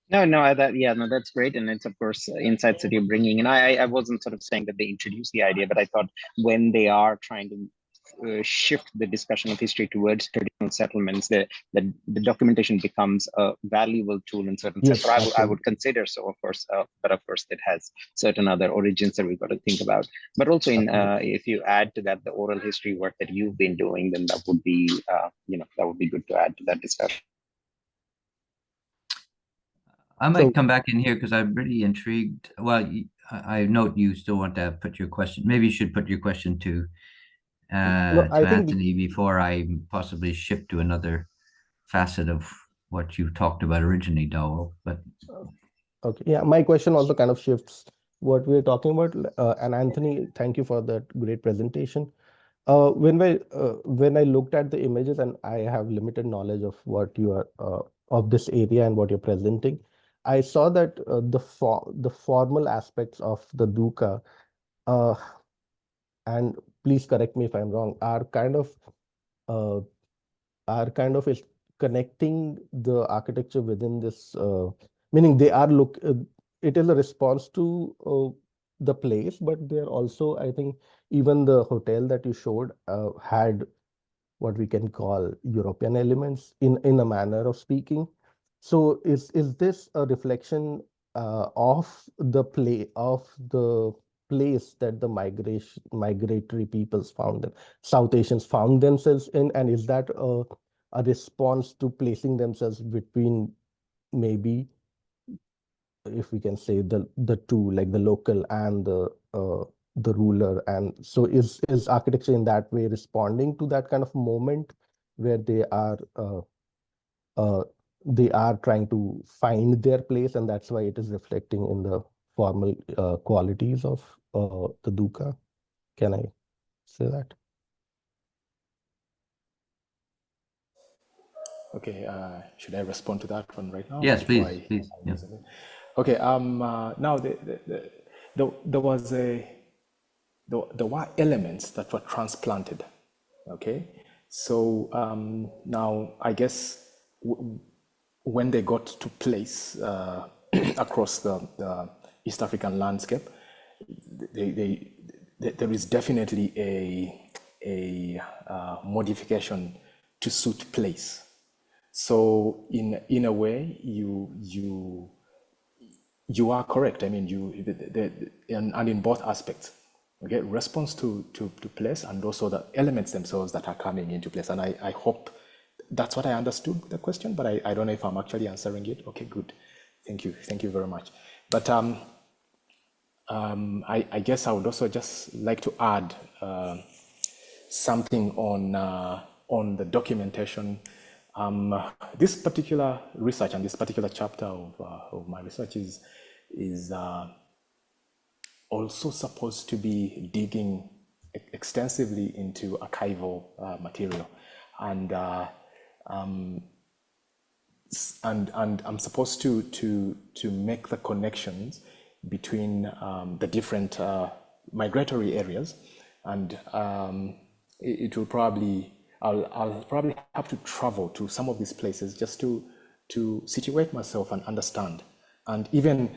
No, that's great, and it's of course insights that you're bringing. And I wasn't sort of saying that they introduced the idea, but I thought when they are trying to shift the discussion of history towards traditional settlements, the documentation becomes a valuable tool in certain sense. Or I would consider so, of course, but of course it has certain other origins that we've got to think about. But also, if you add to that the oral history work that you've been doing, then that would be that would be good to add to that discussion. I might come back in here because I'm really intrigued. Well, I note you still want to put your question. Maybe you should put your question to Anthony before I possibly shift to another facet of what you talked about originally, Dhaval. But okay, yeah, my question also kind of shifts what we're talking about. And Anthony, thank you for that great presentation. When I looked at the images, and I have limited knowledge of what you are of this area and what you're presenting, I saw that the formal aspects of the dukkha, and please correct me if I'm wrong, are kind of is connecting the architecture within this, meaning they are it is a response to the place, but they are also, I think, even the hotel that you showed had what we can call European elements in a manner of speaking. So is this a reflection of the place that the migratory peoples South Asians found themselves in, and is that a response to placing themselves between, maybe, if we can say, the two, like the local and the ruler? And so is architecture in that way responding to that kind of moment where they are trying to find their place, and that's why it is reflecting in the formal qualities of the dukkha? Can I say that? Okay, should I respond to that one right now? Yes, please. Yeah. Okay. Now there were elements that were transplanted. Okay, so now I guess when they got to place across the East African landscape, there is definitely a modification to suit place. So in a way, you are correct. I mean, and in both aspects, okay, response to place, and also the elements themselves that are coming into place. And I hope that's what I understood the question, but I don't know if I'm actually answering it. Okay, good. Thank you very much. But I guess I would also just like to add something on the documentation. This particular research and this particular chapter of my research is also supposed to be digging extensively into archival material, and I'm supposed to make the connections between the different migratory areas, and it will probably I'll probably have to travel to some of these places just to situate myself and understand. And even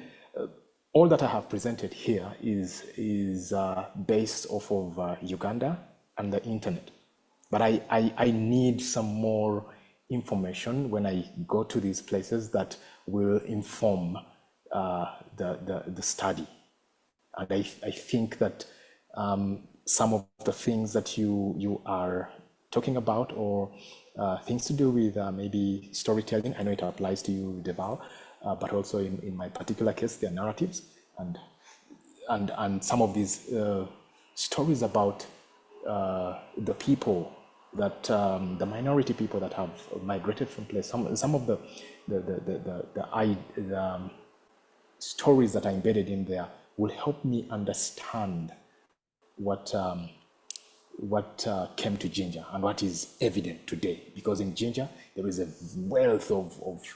all that I have presented here is based off of Uganda and the internet. But I need some more information when I go to these places that will inform the study. And I think that some of the things that you are talking about, or things to do with maybe storytelling, I know it applies to you, Dhaval, but also in my particular case, they're narratives, and some of these stories about the people that the minority people that have migrated from place. Some of the stories that are embedded in there will help me understand what came to Ginger and what is evident today. Because in Ginger there is a wealth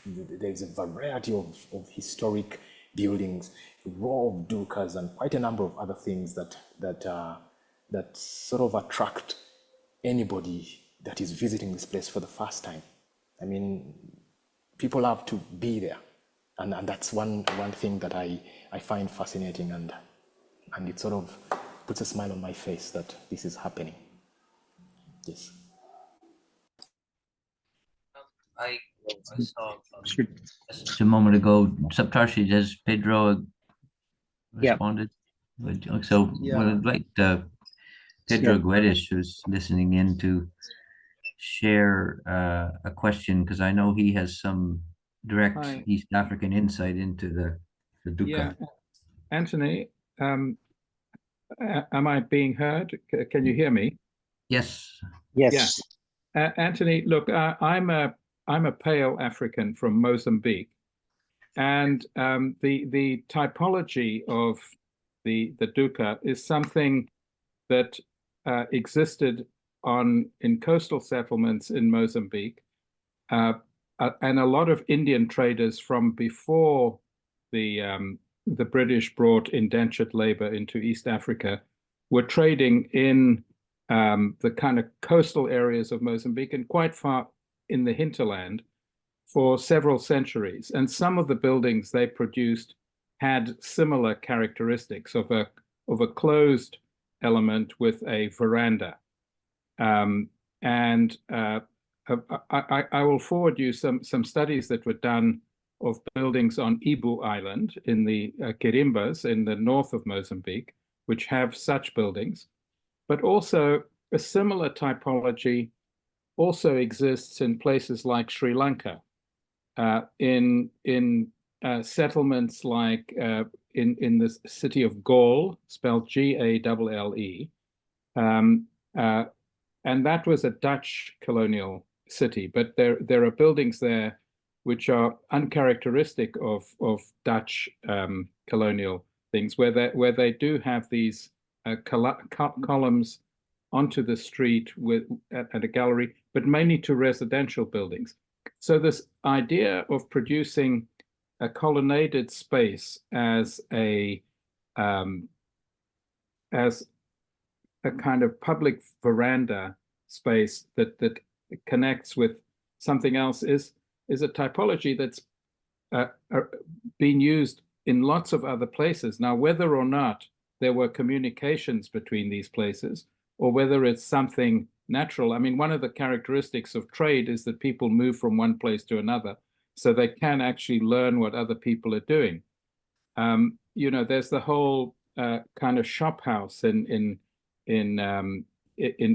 there is a variety of historic buildings, row of dukas, and quite a number of other things that sort of attract anybody that is visiting this place for the first time. I mean, people have to be there, and that's one thing that I find fascinating, and it sort of puts a smile on my face that this is happening. Yes. I saw Just a moment ago, Saptarshi, has Pedro Yeah. responded? So would like Pedro Guedes, who's listening in, to share a question, because I know he has some direct East African insight into the Duka. Yeah, Anthony, am I being heard? Can you hear me? Yes. Yes. Yeah. Anthony, look, I'm a pale African from Mozambique, and the typology of the Duka is something that existed in coastal settlements in Mozambique, and a lot of Indian traders from before the British brought indentured labor into East Africa were trading in the kind of coastal areas of Mozambique and quite far in the hinterland for several centuries. And some of the buildings they produced had similar characteristics of a closed element with a veranda. I will forward you some studies that were done of buildings on Ibu Island in the Quirimbas in the north of Mozambique, which have such buildings. But also a similar typology also exists in places like Sri Lanka, in settlements like in the city of Galle, spelled Galle, and that was a Dutch colonial city. But there are buildings there which are uncharacteristic of Dutch colonial things, where they do have these columns onto the street at a gallery, but mainly to residential buildings. So this idea of producing a colonnaded space as a kind of public veranda space that connects with something else is a typology that's been used in lots of other places. Now, whether or not there were communications between these places, or whether it's something natural. I mean, one of the characteristics of trade is that people move from one place to another, so they can actually learn what other people are doing. There's the whole kind of shop house in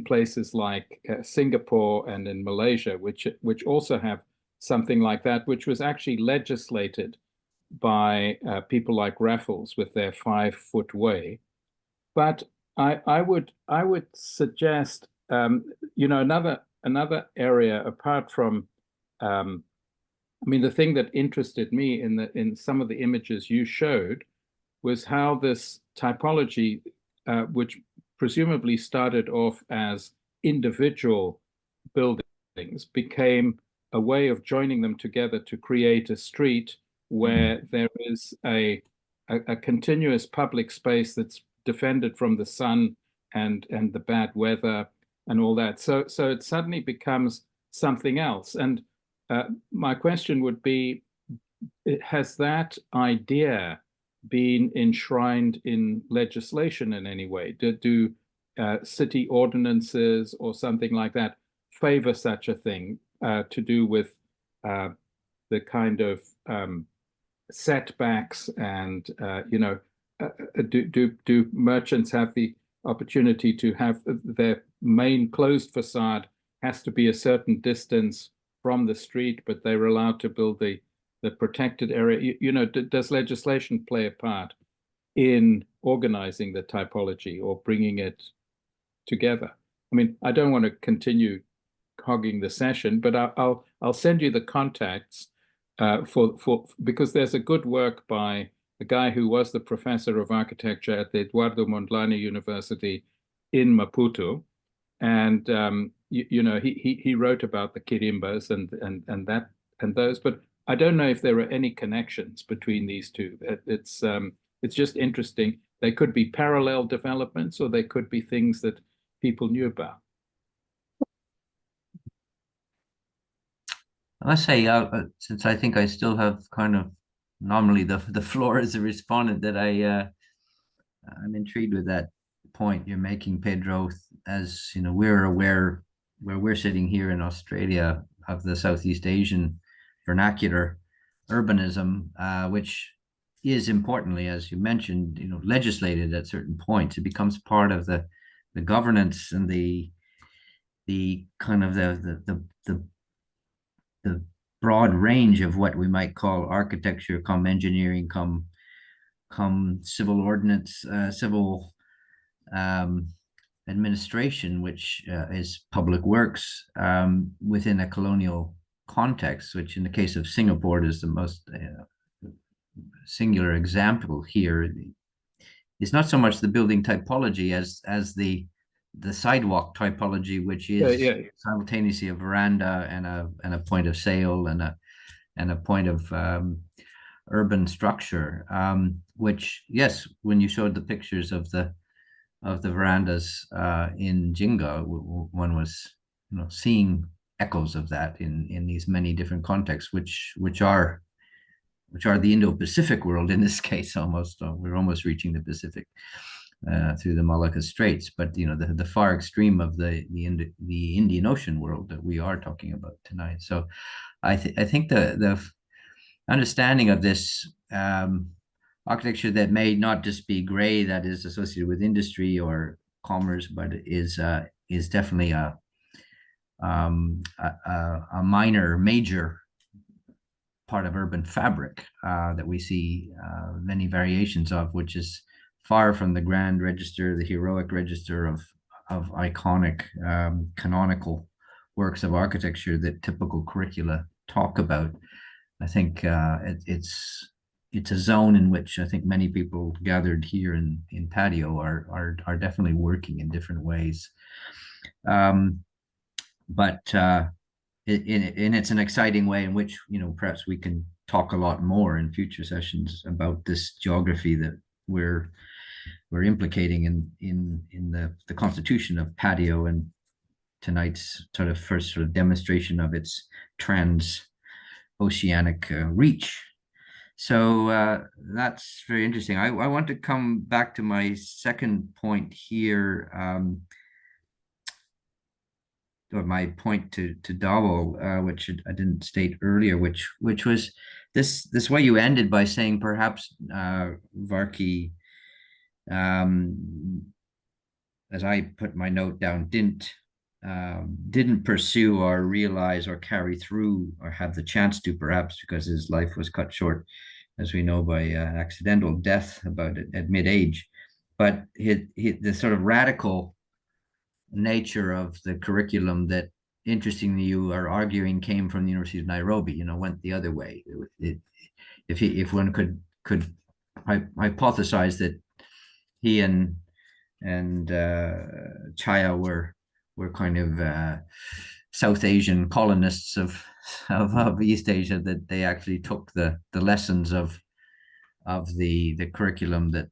places like Singapore and in Malaysia, which also have something like that, which was actually legislated by people like Raffles with their 5-foot way. But I would suggest another area apart from the thing that interested me in some of the images you showed was how this typology, which presumably started off as individual buildings, became a way of joining them together to create a street where there is a continuous public space that's defended from the sun and the bad weather and all that. So it suddenly becomes something else. And my question would be, has that idea been enshrined in legislation in any way? Do city ordinances or something like that favor such a thing? to do with the kind of setbacks and do merchants have the opportunity to have their main closed facade has to be a certain distance from the street, but they're allowed to build the protected area? Does legislation play a part in organizing the typology or bringing it together? I mean, I don't want to continue hogging the session, but I'll send you the contacts because there's a good work by a guy who was the professor of architecture at the Eduardo Mondlane University in Maputo, and he wrote about the kirimbas and those, but I don't know if there are any connections between these two. It's just interesting. They could be parallel developments, or they could be things that people knew about. I must say, since I think I still have kind of normally the floor as a respondent, that I'm intrigued with that point you're making, Pedro. As you know, we're aware where we're sitting here in Australia of the Southeast Asian vernacular urbanism, which is importantly, as you mentioned, legislated at certain points. It becomes part of the governance and the kind of the broad range of what we might call architecture, come engineering, come civil ordinance, civil administration, which is public works within a colonial context, which in the case of Singapore is the most singular example here. It's not so much the building typology as the sidewalk typology, which is simultaneously a veranda and a point of sale and a point of urban structure. Which, yes, when you showed the pictures of the verandas in Jinga, one was seeing echoes of that in these many different contexts, which are the Indo-Pacific world in this case. We're almost reaching the Pacific through the Malacca Straits, but the far extreme of the Indian Ocean world that we are talking about tonight. So I think the understanding of this architecture that may not just be gray, that is associated with industry or commerce, but is definitely a major part of urban fabric that we see many variations of, which is far from the grand register, the heroic register of iconic canonical works of architecture that typical curricula talk about. I think it's a zone in which I think many people gathered here in PATIO are definitely working in different ways. But it's an exciting way in which perhaps we can talk a lot more in future sessions about this geography that we're implicating in the constitution of PATIO, and tonight's first demonstration of its trans-oceanic reach. So that's very interesting. I want to come back to my second point here, or my point to Dhaval, which I didn't state earlier, which was this way you ended by saying perhaps Varkey, as I put my note down, didn't pursue or realize or carry through or have the chance to, perhaps because his life was cut short, as we know, by accidental death at mid-age. But the sort of radical nature of the curriculum that, interestingly, you are arguing came from the University of Nairobi, went the other way. If one could hypothesize that he and Chaya were kind of South Asian colonists of East Asia, that they actually took the lessons of the curriculum that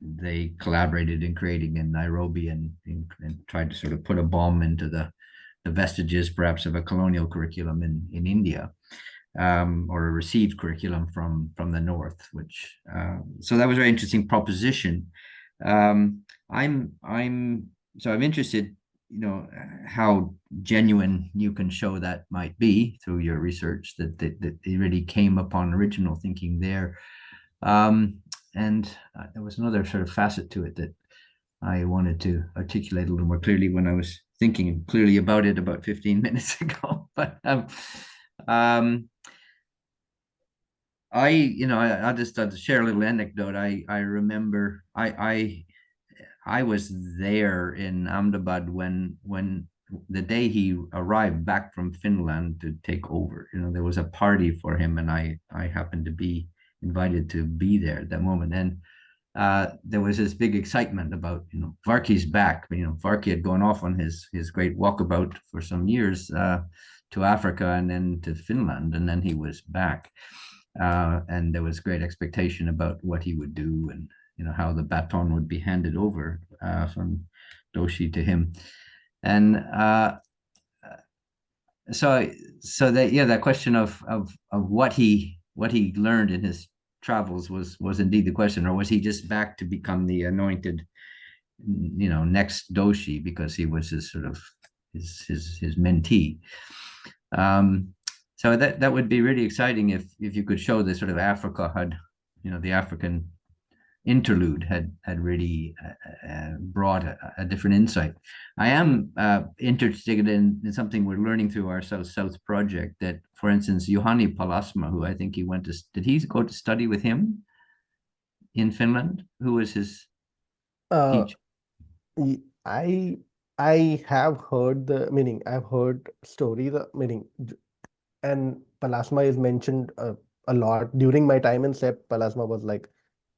they collaborated in creating in Nairobi and tried to sort of put a bomb into the vestiges perhaps of a colonial curriculum in India, or a received curriculum from the North, which so that was a very interesting proposition. I'm interested how genuine you can show that might be through your research, that they really came upon original thinking there. And there was another sort of facet to it that I wanted to articulate a little more clearly when I was thinking clearly about it about 15 minutes ago. But I'll just share a little anecdote. I remember I was there in Ahmedabad when the day he arrived back from Finland to take over. There was a party for him, and I happened to be invited to be there at that moment. And there was this big excitement about, Varkey's back. Varkey had gone off on his great walkabout for some years to Africa and then to Finland, and then he was back. And there was great expectation about what he would do, and how the baton would be handed over from Doshi to him. And so that question of what he learned in his travels was indeed the question, or was he just back to become the anointed, next Doshi because he was his sort of his mentee. So that would be really exciting if you could show the sort of Africa had, the African interlude had really brought a different insight. I am interested in something we're learning through our South project, that, for instance, Juhani Palasma, who I think did he go to study with him in Finland? Who was his teacher? I have heard I've heard stories, and Palasma is mentioned a lot. During my time in SEP, Palasma was like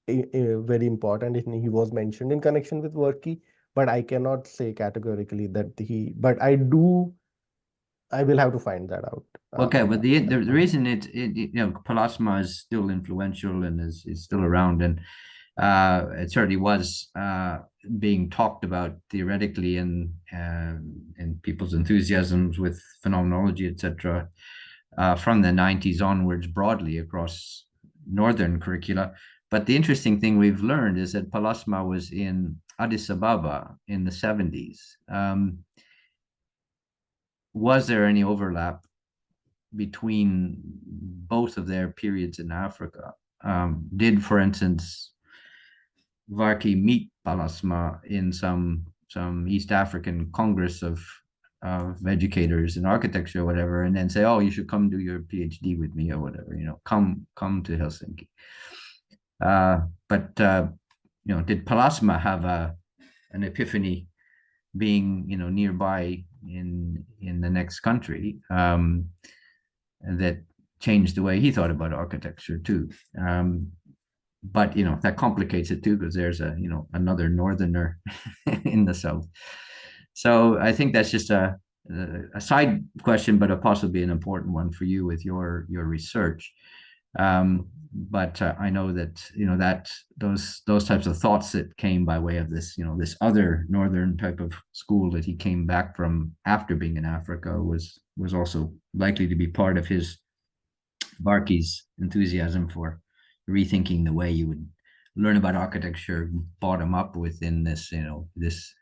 very important, and he was mentioned in connection with Varkey, but I cannot say categorically that but I will have to find that out. Okay, but the reason Palasma is still influential and is still around, and it certainly was being talked about theoretically in people's enthusiasms with phenomenology, etc., from the 90s onwards, broadly across northern curricula. But the interesting thing we've learned is that Palasma was in Addis Ababa in the 70s. Was there any overlap between both of their periods in Africa? Did, for instance, Varkey meet Palasma in some East African Congress of educators in architecture or whatever, and then say, "Oh, you should come do your PhD with me," or whatever, come to Helsinki. But did Palasma have an epiphany being nearby in the next country that changed the way he thought about architecture too? But that complicates it too, because there's another northerner in the south. So I think that's just a side question, but possibly an important one for you with your research. But I know that that those types of thoughts that came by way of this this other northern type of school that he came back from after being in Africa was also likely to be part of his Varkey's enthusiasm for rethinking the way you would learn about architecture bottom up within this this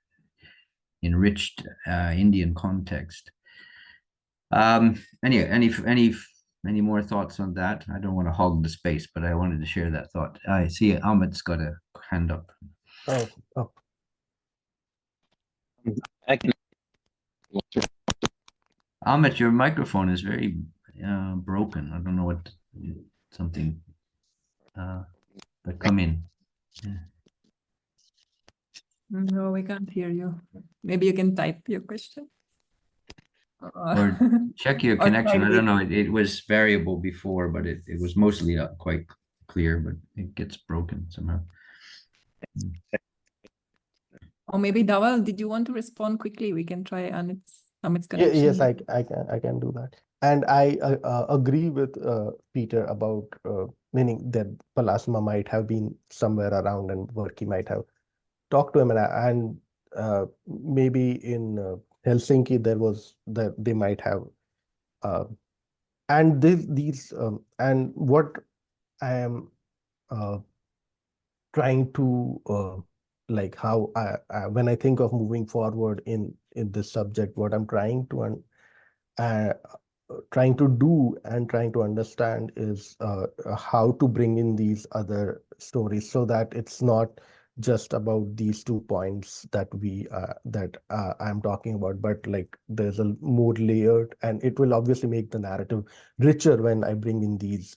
enriched Indian context. Any more thoughts on that? I don't want to hog the space, but I wanted to share that thought. I see Amit's got a hand up. Oh. Amit, your microphone is very broken. I don't know what something. But come in. Yeah. No, we can't hear you. Maybe you can type your question. Or check your connection. I don't know. It was variable before, but it was mostly quite clear, but it gets broken somehow. Or maybe Dhaval, did you want to respond quickly? We can try Amit's connection. Yes, I can do that. And I agree with Peter about meaning that Palasma might have been somewhere around and Varkey might have talked to him, and maybe in Helsinki they might have and these and what I am trying to like how I when I think of moving forward in in this subject, what I'm trying to do and trying to understand is how to bring in these other stories so that it's not just about these 2 points that I'm talking about, but like there's a more layered, and it will obviously make the narrative richer when I bring in these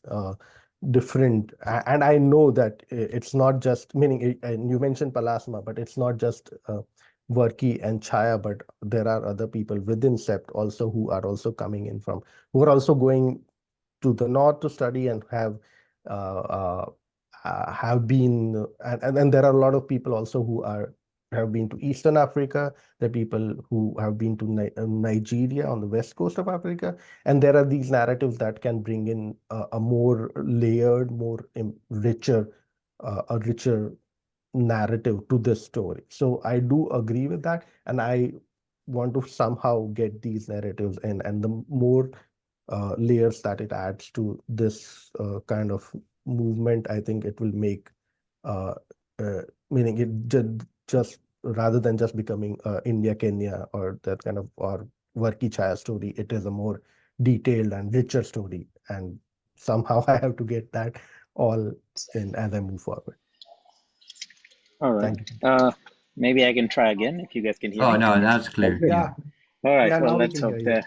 different, and I know that it's not just, meaning, and you mentioned Palasma, but it's not just Varki and Chaya, but there are other people within SEPT also who are also coming in from, who are also going to the north to study and have been, and there are a lot of people also who have been to Eastern Africa. There are people who have been to Nigeria on the west coast of Africa, and there are these narratives that can bring in a more layered, more richer, a richer narrative to this story. So I do agree with that, and I want to somehow get these narratives in, and the more layers that it adds to this kind of movement, I think it will make, meaning it just rather than just becoming India, Kenya, or that kind of, or Varki Chaya story, it is a more detailed and richer story. And somehow I have to get that all in as I move forward. All right. Thank you. Maybe I can try again if you guys can hear Oh, me. no, that's clear. Yeah, All right. yeah, Well, now we let's can hope hear you.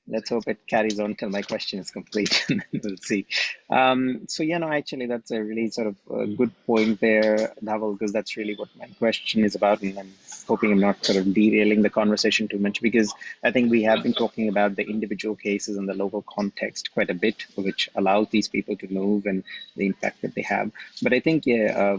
let's hope it carries on till my question is complete, and then we'll see. So yeah, no, actually, that's a really sort of good point there, Dhaval, because that's really what my question is about, and I'm hoping I'm not sort of derailing the conversation too much, because I think we have been talking about the individual cases and the local context quite a bit, which allows these people to move and the impact that they have. But I think, yeah,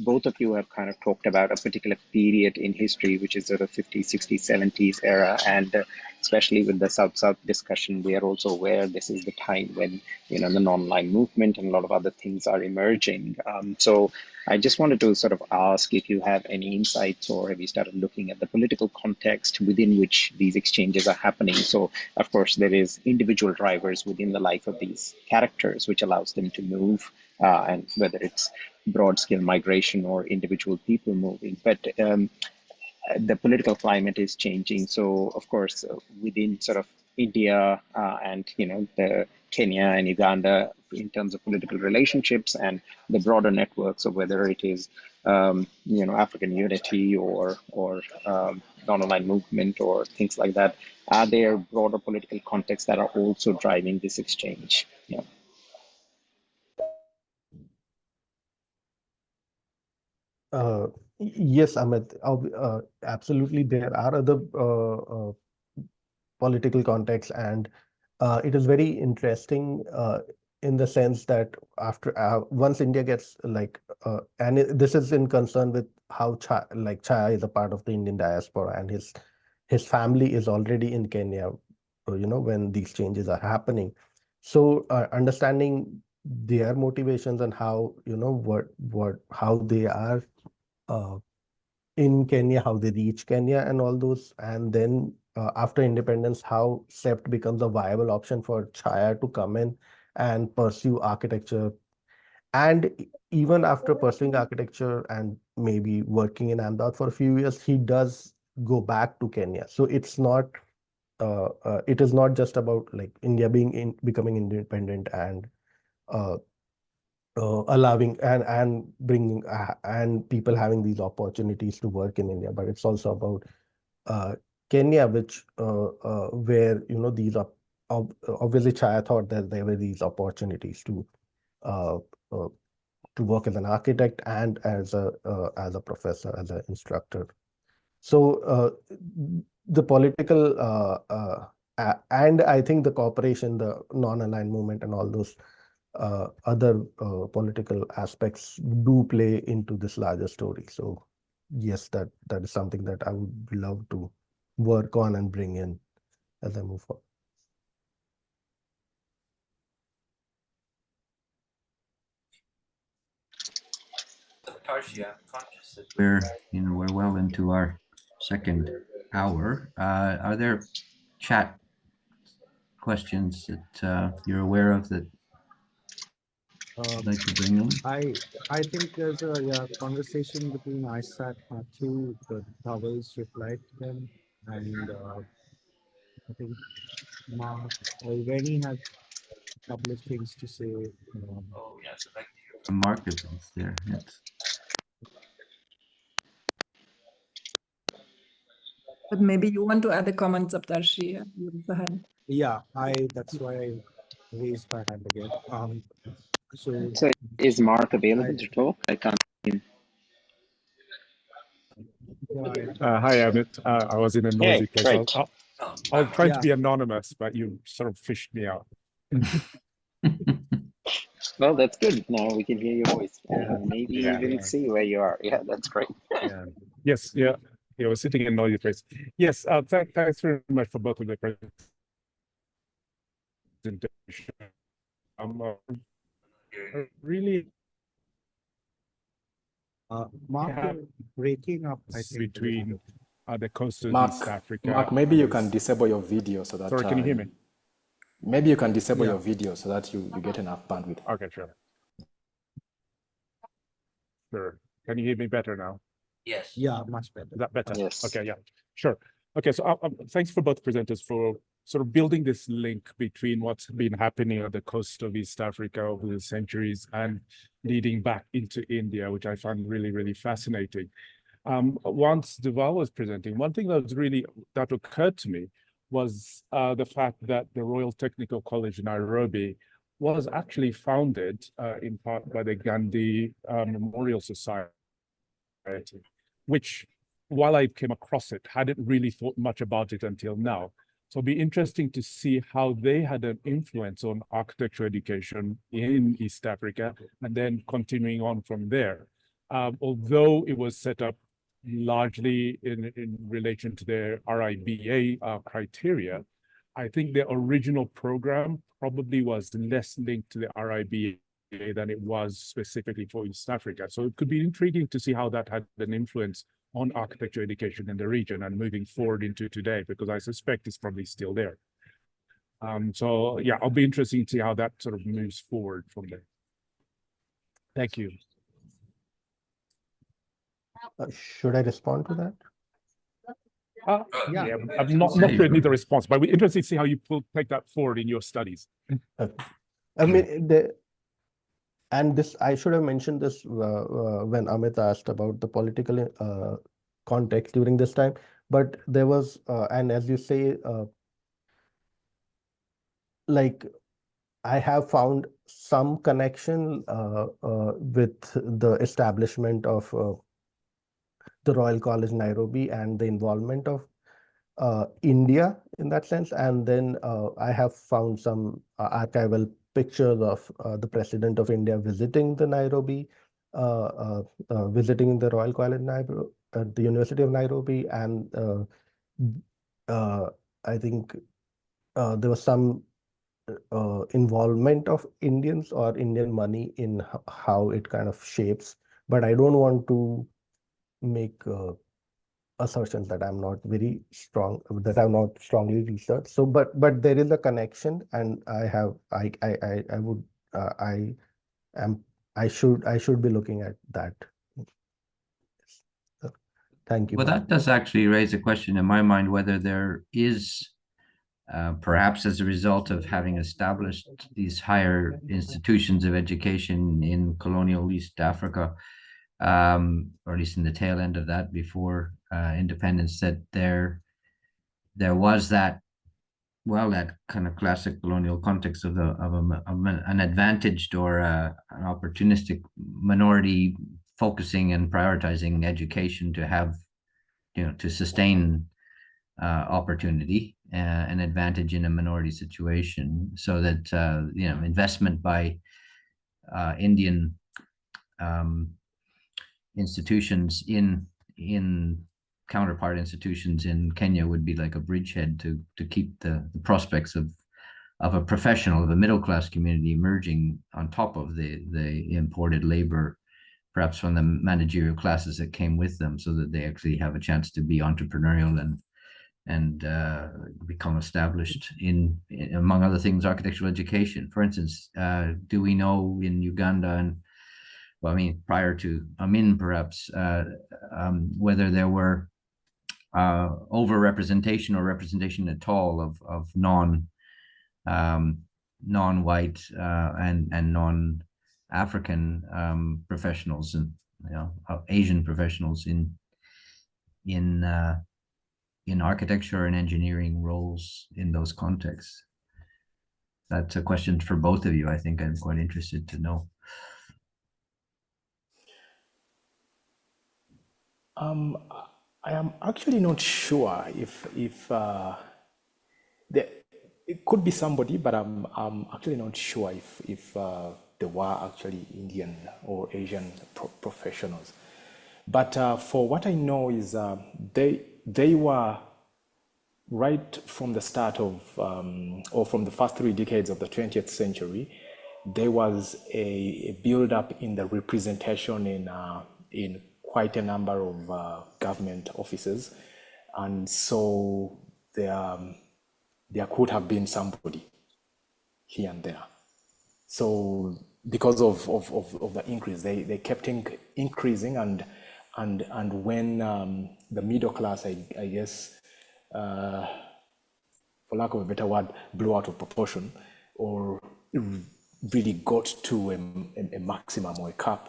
both of you have kind of talked about a particular period in history, which is sort of 50s, 60s, 70s era. And especially with the South-South discussion, we are also aware this is the time when, you know, the non-aligned movement and a lot of other things are emerging. So I just wanted to sort of ask if you have any insights, or have you started looking at the political context within which these exchanges are happening? So, of course, there is individual drivers within the life of these characters, which allows them to move, and whether it's broad-scale migration or individual people moving. But the political climate is changing. So, of course, within sort of India and, you know, the Kenya and Uganda, in terms of political relationships and the broader networks of whether it is, you know, African unity or non-aligned movement or things like that, are there broader political contexts that are also driving this exchange? Yeah. Yes, Amit, absolutely. There are other political contexts, and it is very interesting in the sense that after once India gets and this is in concern with how Chaya is a part of the Indian diaspora, and his family is already in Kenya, you know, when these changes are happening. So understanding their motivations and how, you know, how they are in Kenya, how they reach Kenya and all those. And then after independence, how SEPT becomes a viable option for Chaya to come in and pursue architecture. And even after pursuing architecture and maybe working in Ahmedabad for a few years, he does go back to Kenya. So it's not, it is not just about like India becoming independent and allowing and bringing and people having these opportunities to work in India, but it's also about Kenya, which where, you know, these are obviously Chaya thought that there were these opportunities uh, to work as an architect and as a professor, as an instructor. So the political and I think the cooperation, the non-aligned movement, and all those other political aspects do play into this larger story. So yes, that is something that I would love to work on and bring in as I move forward. Tarshi, I'm conscious that We're well into our second hour. Are there chat questions that you're aware of that you'd like to bring in? I think there's a conversation between ISAT PATIO, the Dhaval's replied to them. And I think Mark already has a couple of things to say. Oh, yes, I'd like to hear The mark is there. Yes. But maybe you want to add a comment, Saptarshi. Go ahead. Yeah, that's why I raised my hand again. So So is Mark available I, to talk? I can't. Hi, Amit. I was in a Hey, noisy place. great. I was trying to Yeah. be anonymous, but you sort of fished me out. Well, that's good. Now we can hear your voice. Maybe Yeah. even see where you are. Yeah, that's great. Yeah. Yes. Yeah. I was sitting in a noisy place. Yes. Thanks very much for both of the presentation. Really Mark, have you're breaking up, I think, between the coast of Mark, East Africa. Mark, maybe you can disable your video so that. Sorry, can you hear me? Maybe you can disable Yeah. your video so that you get enough bandwidth. Okay, sure. Sure. Can you hear me better now? Yes. Yeah, much better. Is that better? Yes. Okay, yeah, sure. Okay, so thanks for both presenters for sort of building this link between what's been happening on the coast of East Africa over the centuries and leading back into India, which I found really, really fascinating. Once Dhaval was presenting, one thing that occurred to me was the fact that the Royal Technical College in Nairobi was actually founded in part by the Gandhi Memorial Society, which, while I came across it, hadn't really thought much about it until now. So it'll be interesting to see how they had an influence on architecture education in East Africa and then continuing on from there. Although it was set up largely in relation to their RIBA criteria, I think the original program probably was less linked to the RIBA than it was specifically for East Africa. So it could be intriguing to see how that had an influence on architecture education in the region and moving forward into today, because I suspect it's probably still there. So yeah, I'll be interested to see how that sort of moves forward from there. Thank you. Should I respond to that? Yeah. I'm not sure I need the response, but we're interested to see how you take that forward in your studies. I mean, and this, I should have mentioned this when Amit asked about the political context during this time, but there was, and as you say, like, I have found some connection with the establishment of the Royal College Nairobi and the involvement of India in that sense. And then I have found some archival pictures of the President of India visiting the Nairobi, visiting the Royal College Nairobi, the University of Nairobi, and I think there was some involvement of Indians or Indian money in how it kind of shapes. But I don't want to make assertions that I'm not very strong, that I'm not strongly researched. So, but there is a connection, and I should be looking at that. So, thank you. Well, that does actually raise a question in my mind whether there is, perhaps as a result of having established these higher institutions of education in colonial East Africa, or at least in the tail end of that before independence, that there was that, well, that kind of classic colonial context of an advantaged or an opportunistic minority focusing and prioritizing education to have, to sustain opportunity, an advantage in a minority situation, so that investment by Indian institutions in counterpart institutions in Kenya would be like a bridgehead to keep the prospects of a professional, of a middle class community emerging on top of the imported labor, perhaps from the managerial classes that came with them, so that they actually have a chance to be entrepreneurial and become established in, among other things, architectural education. For instance, do we know in Uganda, and well, I mean, prior to Amin, perhaps, whether there were overrepresentation or representation at all of non-white and non-African professionals and Asian professionals in architecture and engineering roles in those contexts. That's a question for both of you. I think I'm quite interested to know. I am actually not sure if it could be somebody, but I'm actually not sure if there were actually Indian or Asian professionals. But for what I know is they were right from the start of or from the first 3 decades of the 20th century. There was a build-up in the representation in quite a number of government offices, and so there could have been somebody here and there. So because of the increase, they kept increasing, and when the middle class, I guess, for lack of a better word, blew out of proportion or really got to a maximum or a cap,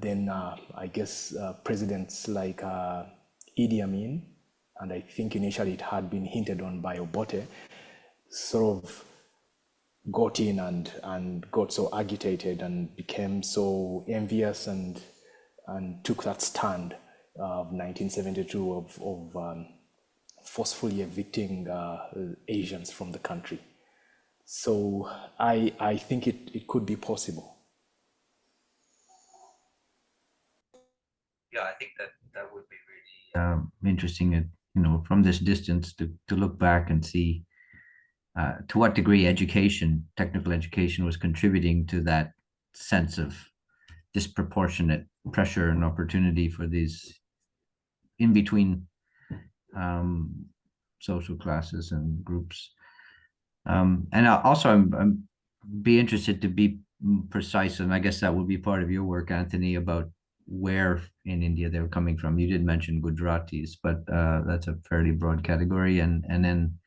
then I guess presidents like Idi Amin, and I think initially it had been hinted on by Obote, sort of got in and got so agitated and became so envious and took that stand of 1972 of forcefully evicting Asians from the country. So I think it could be possible. Yeah, I think that would be really interesting, from this distance to look back and see to what degree technical education was contributing to that sense of disproportionate pressure and opportunity for these in-between social classes and groups. And also I'm be interested to be precise, and I guess that will be part of your work, Anthony, about where in India they were coming from. You did mention Gujaratis, but that's a fairly broad category. And then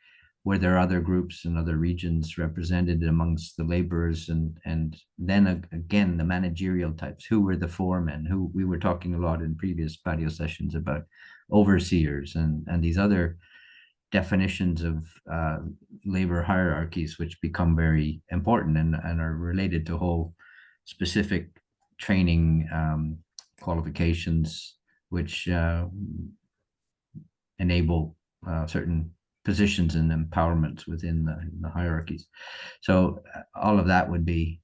were there other groups and other regions represented amongst the laborers, and then again the managerial types? Who were the foremen? Who we were talking a lot in previous PATIO sessions about overseers and these other definitions of labor hierarchies, which become very important and are related to whole specific training qualifications, which enable certain positions and empowerments within the hierarchies. So all of that would be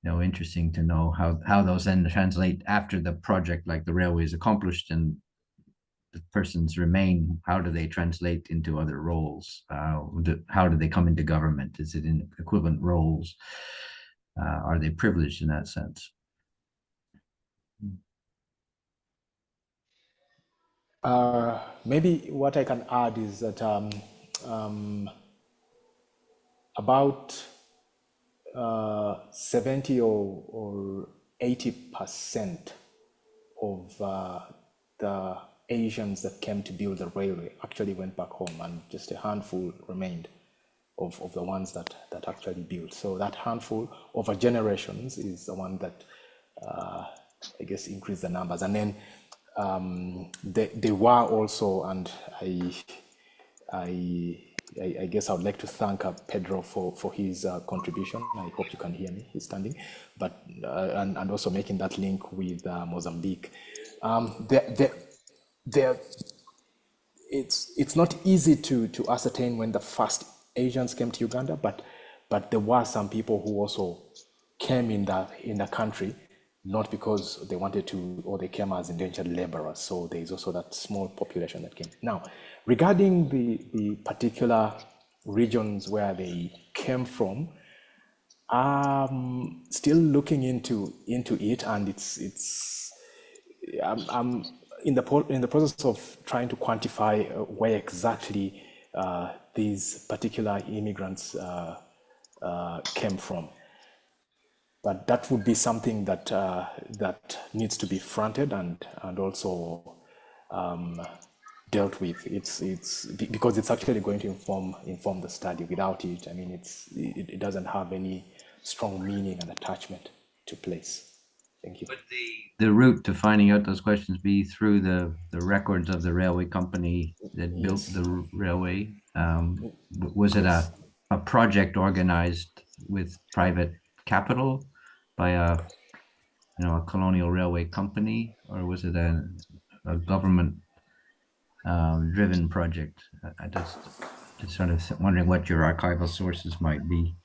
interesting to know how those then translate after the project, like the railway, is accomplished and the persons remain. How do they translate into other roles? How do they come into government? Is it in equivalent roles? Are they privileged in that sense? Maybe what I can add is that about 70 or 80% of the Asians that came to build the railway actually went back home, and just a handful remained of the ones that actually built. So that handful over generations is the one that I guess increased the numbers. And then they were also, and I guess I would like to thank Pedro for his contribution. I hope you can hear me. He's standing, but and also making that link with Mozambique. It's not easy to ascertain when the first Asians came to Uganda, but there were some people who also came in the country, not because they wanted to, or they came as indentured laborers. So there is also that small population that came. Now, regarding the particular regions where they came from, still looking into it, and I'm in the process of trying to quantify where exactly these particular immigrants came from. But that would be something that needs to be fronted and also dealt with. Because it's actually going to inform the study. Without it, I mean, it doesn't have any strong meaning and attachment to place. Thank you. Would The route to finding out those questions be through the records of the railway company that built Yes. the railway? Was it Yes. a project organized with private capital by a colonial railway company, or was it a government driven project? I just sort of wondering what your archival sources might be.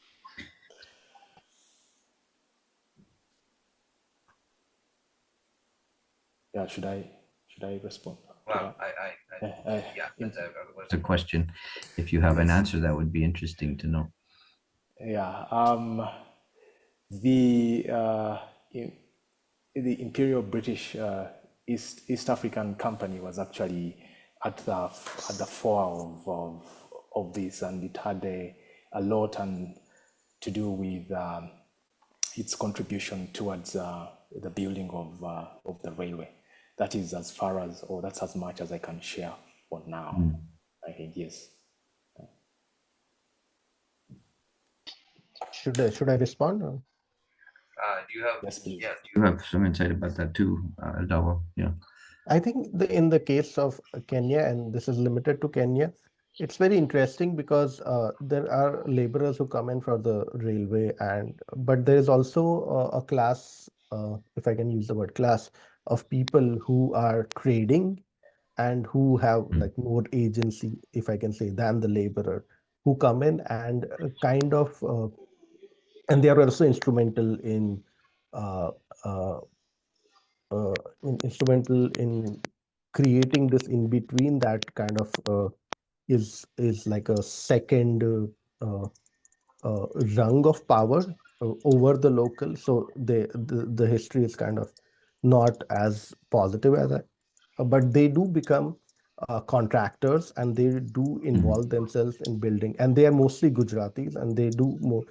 Yeah, should I respond? well, yeah, It's a question. If you have an answer, that would be interesting to know. Yeah, the Imperial British East African Company was actually at the fore of this, and it had a lot to do with its contribution towards the building of the railway. That is as far as, or that's as much as I can share for now. I think, yes. Should I respond? Or? do you have? Yes, please. Yeah. You have some insight about that too, Dhaval. Yeah. I think in the case of Kenya, and this is limited to Kenya, it's very interesting because there are laborers who come in for the railway, but there is also a class, if I can use the word class, of people who are trading and who have like more agency, if I can say, than the laborer, who come in and kind of, and they are also instrumental in creating this in between that kind of is like a second rung of power over the local. So the history is kind of not as positive as but they do become contractors, and they do involve themselves in building, and they are mostly Gujaratis, and they do more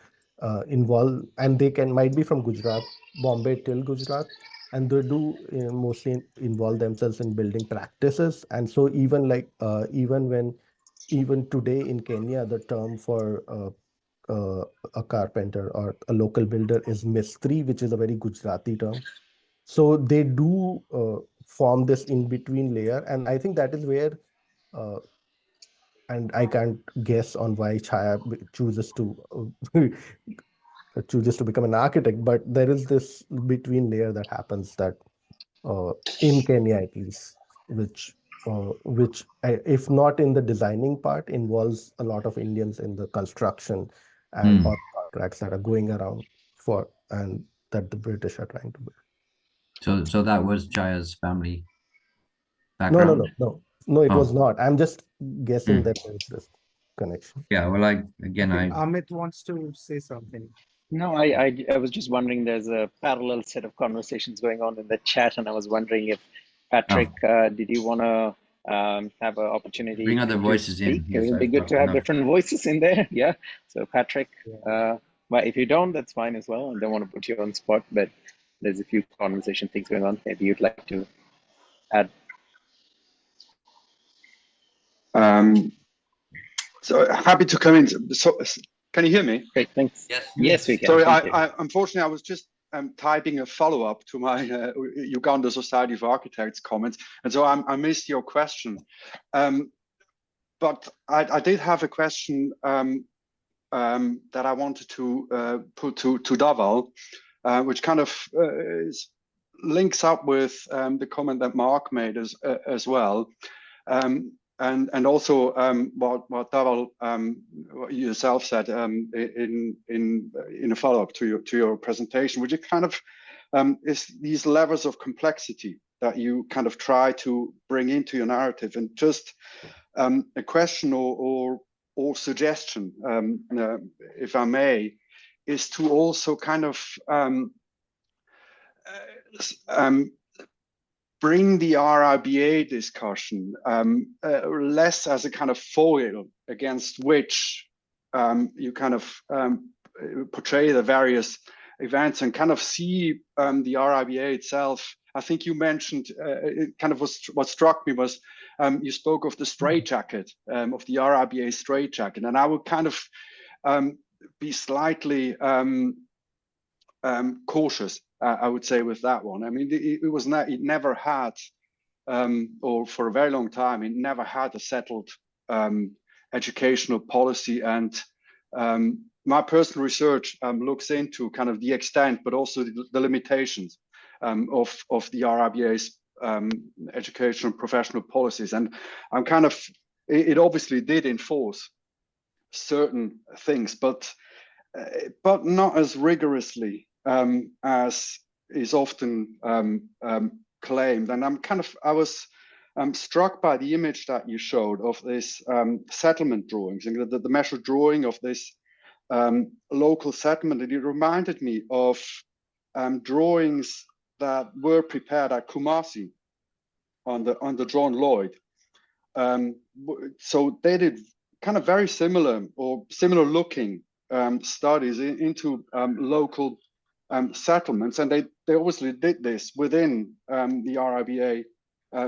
involve, and they might be from Gujarat, Bombay till Gujarat, and they do mostly involve themselves in building practices. And so even even today in Kenya, the term for a carpenter or a local builder is mistri, which is a very Gujarati term. So they do form this in-between layer, and I think that is where, and I can't guess on why Chaya chooses to become an architect, but there is this between layer that happens that in Kenya at least, which if not in the designing part, involves a lot of Indians in the construction and or contracts that are going around and that the British are trying to build. So that was Jaya's family background? No, it was not. I'm just guessing that there's this connection. Yeah, well, I Amit wants to say something. No, I was just wondering, there's a parallel set of conversations going on in the chat, and I was wondering if Patrick, did you want to have an opportunity bring other voices speak? in? It would be good to have different voices in there. Yeah. So Patrick, but if you don't, that's fine as well. I don't want to put you on spot, but there's a few conversation things going on. Maybe you'd like to add. So happy to come in. So, can you hear me? Great, thanks. Yes, we can. Sorry, unfortunately, I was just typing a follow-up to my Uganda Society of Architects comments, and so I missed your question. But I did have a question that I wanted to put to Dhaval, which kind of links up with the comment that Mark made as well. And also what Dhaval what you yourself said in a follow-up to your presentation, which is kind of is these levels of complexity that you kind of try to bring into your narrative. And just a question or suggestion, if I may, is to also kind of bring the RIBA discussion less as a kind of foil against which you kind of portray the various events, and kind of see the RIBA itself I think you mentioned, it kind of was what struck me was you spoke of the straitjacket, of the RIBA straitjacket, and I would kind of be slightly cautious, I would say, with that one. I mean, it never had, or for a very long time, it never had a settled educational policy. And my personal research looks into kind of the extent, but also the limitations of the RIBA's educational and professional policies. And I'm kind of, it obviously did enforce certain things, but not as rigorously as is often claimed. And I was struck by the image that you showed of this settlement drawings, and the measured drawing of this local settlement. And it reminded me of drawings that were prepared at Kumasi on the John Lloyd. So they did kind of very similar or similar looking studies into local settlements, and they obviously did this within the RIBA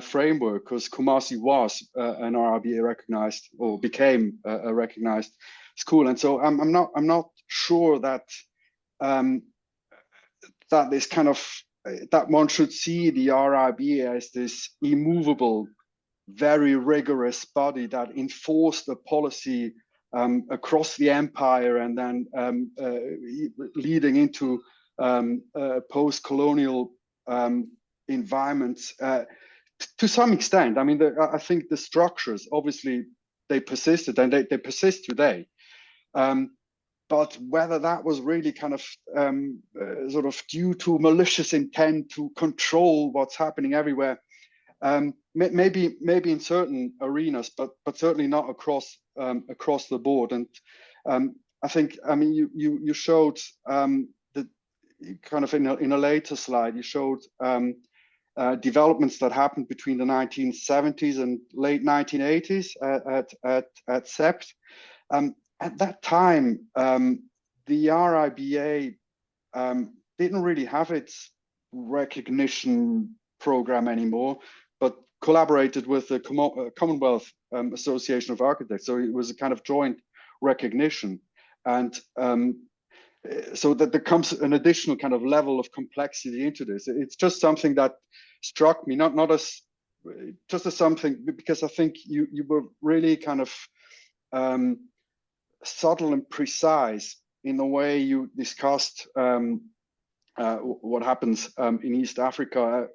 framework, because Kumasi was an RIBA recognized, or became a recognized school. And so I'm not sure that that this kind of that one should see the RIBA as this immovable, very rigorous body that enforced a policy across the empire, and then leading into post-colonial environments. To some extent, I mean, I think the structures, obviously, they persisted, and they persist today. But whether that was really kind of sort of due to malicious intent to control what's happening everywhere, maybe in certain arenas, but certainly not across the board. And I think, I mean, you showed the kind of in a later slide, you showed developments that happened between the 1970s and late 1980s at SEPT. At that time, the RIBA didn't really have its recognition program anymore, but collaborated with the Commonwealth Association of Architects. So it was a kind of joint recognition. And so that there comes an additional kind of level of complexity into this. It's just something that struck me, not as just as something, because I think you were really kind of subtle and precise in the way you discussed what happens in East Africa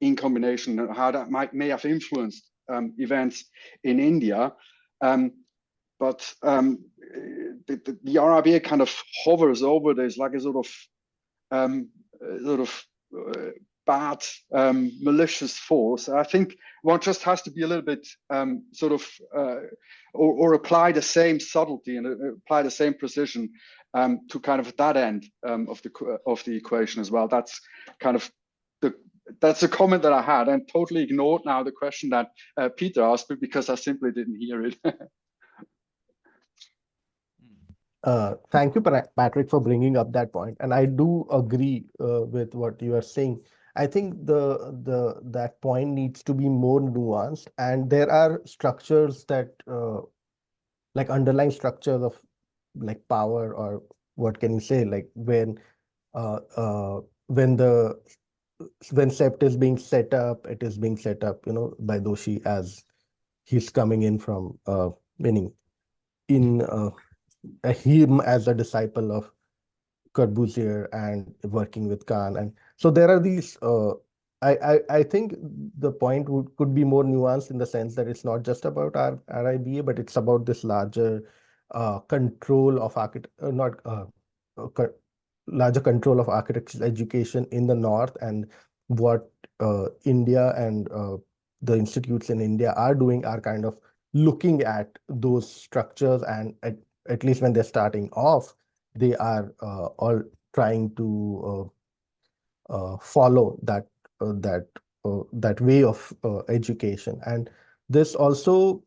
in combination, and how that may have influenced events in India. But the RIBA kind of hovers over this like a sort of bad, malicious force. I think one just has to be a little bit or apply the same subtlety and apply the same precision to kind of that end of the equation as well. That's kind of that's a comment that I had, and totally ignored now the question that Peter asked me, because I simply didn't hear it. Thank you, Patrick, for bringing up that point. And I do agree with what you are saying. I think that point needs to be more nuanced, and there are structures that like underlying structures of like power, or what can you say, like when SEPT is being set up, it is being set up, by Doshi as he's coming in from meaning in him as a disciple of Corbusier and working with Khan. And so there are these I think the point could be more nuanced, in the sense that it's not just about our RIBA, but it's about this larger control of larger control of architecture education in the North, and what India and the institutes in India are doing are kind of looking at those structures, and at least when they're starting off, they are all trying to follow that way of education. And this also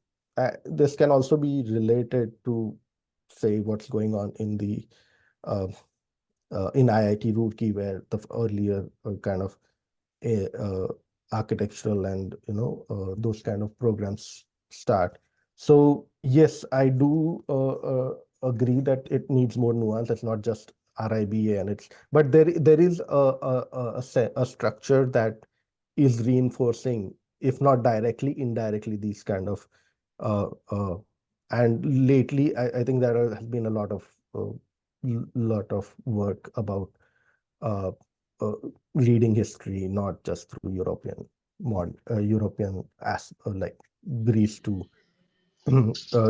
this can also be related to, say, what's going on in the in IIT Roorkee, where the earlier kind of architectural and those kind of programs start. So yes, I do agree that it needs more nuance. It's not just RIBA, but there is a structure that is reinforcing, if not directly, indirectly, these kind of and lately I think there has been a lot of work about reading history, not just through European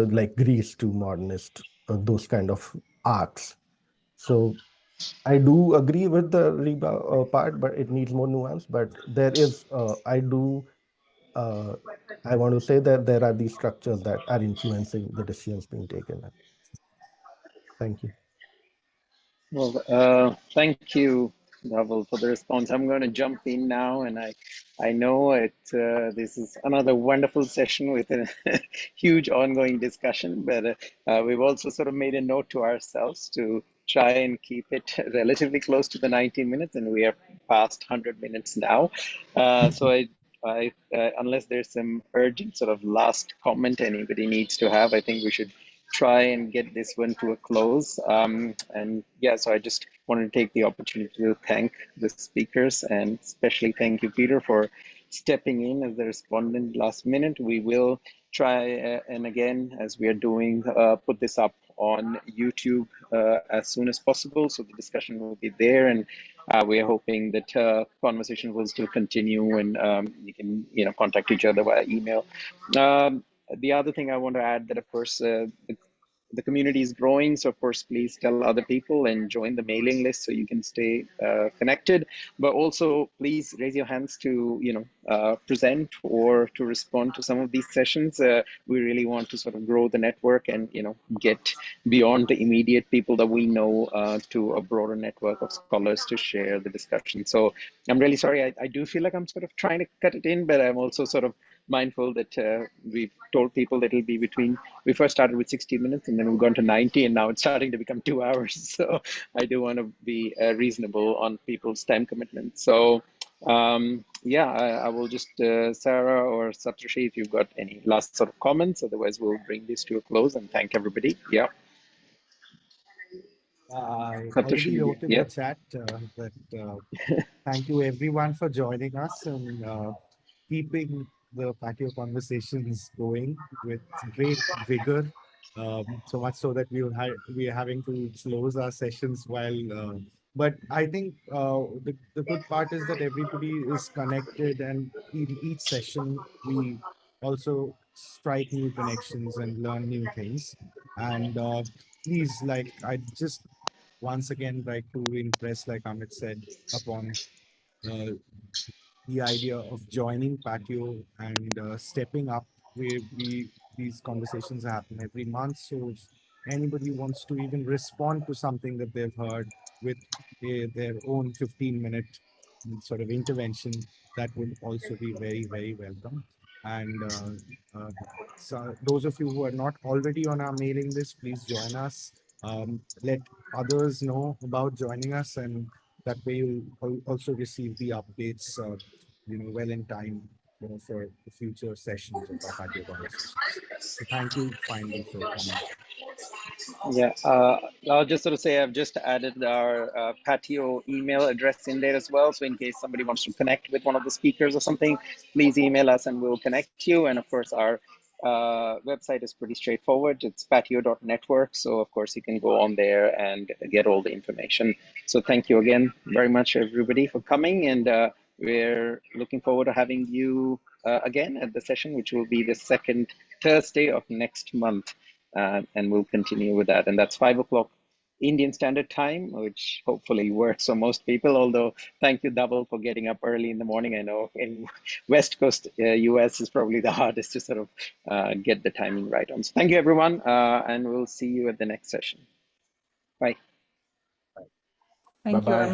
like Greece to modernist, those kind of arcs. So I do agree with the Reba part, but it needs more nuance. But there is, I want to say that there are these structures that are influencing the decisions being taken. Thank you. Well, thank you, Dhaval, for the response. I'm going to jump in now, and I know this is another wonderful session with a huge ongoing discussion, but we've also sort of made a note to ourselves to try and keep it relatively close to the 19 minutes, and we are past 100 minutes now. So unless there's some urgent sort of last comment anybody needs to have, I think we should try and get this one to a close. And yeah, so I just wanted to take the opportunity to thank the speakers, and especially thank you, Peter, for stepping in as the respondent last minute. We will try and again, as we are doing, put this up on YouTube as soon as possible, so the discussion will be there, and we are hoping that conversation will still continue, and you can contact each other via email. The other thing I want to add that, of course, the community is growing. So, of course, please tell other people and join the mailing list so you can stay connected. But also, please raise your hands to, present or to respond to some of these sessions. We really want to sort of grow the network and, get beyond the immediate people that we know to a broader network of scholars to share the discussion. So I'm really sorry. I do feel like I'm sort of trying to cut it in, but I'm also sort of mindful that we've told people that it'll be we first started with 60 minutes and then we've gone to 90, and now it's starting to become 2 hours. So I do want to be reasonable on people's time commitments. So yeah, I will just, Sarah or Saptarshi, if you've got any last sort of comments, otherwise we'll bring this to a close and thank everybody. Yeah. I already wrote in the chat that thank you everyone for joining us and keeping the PATIO conversations going with great vigor. So much so that we are having to close our sessions while. But I think the good part is that everybody is connected, and in each session we also strike new connections and learn new things. And please, like, I just once again like to impress, like Amit said, upon the idea of joining PATIO and stepping up. These conversations happen every month. So if anybody wants to even respond to something that they've heard with their own 15-minute sort of intervention, that would also be very, very welcome. And so those of you who are not already on our mailing list, please join us. Let others know about joining us, and that way you'll also receive the updates, well in time, for the future sessions of our PATIO conversations. So thank you finally for coming. Yeah, I'll just sort of say I've just added our PATIO email address in there as well. So in case somebody wants to connect with one of the speakers or something, please email us and we'll connect you. And of course, our website is pretty straightforward. It's patio.network. So of course, you can go on there and get all the information. So thank you again very much, everybody, for coming. And we're looking forward to having you again at the session, which will be the second Thursday of next month. And we'll continue with that. And that's 5 o'clock Indian Standard Time, which hopefully works for most people. Although, thank you, Dhaval, for getting up early in the morning. I know in West Coast US is probably the hardest to sort of get the timing right on. So thank you, everyone. And we'll see you at the next session. Bye. Thank you, Amit.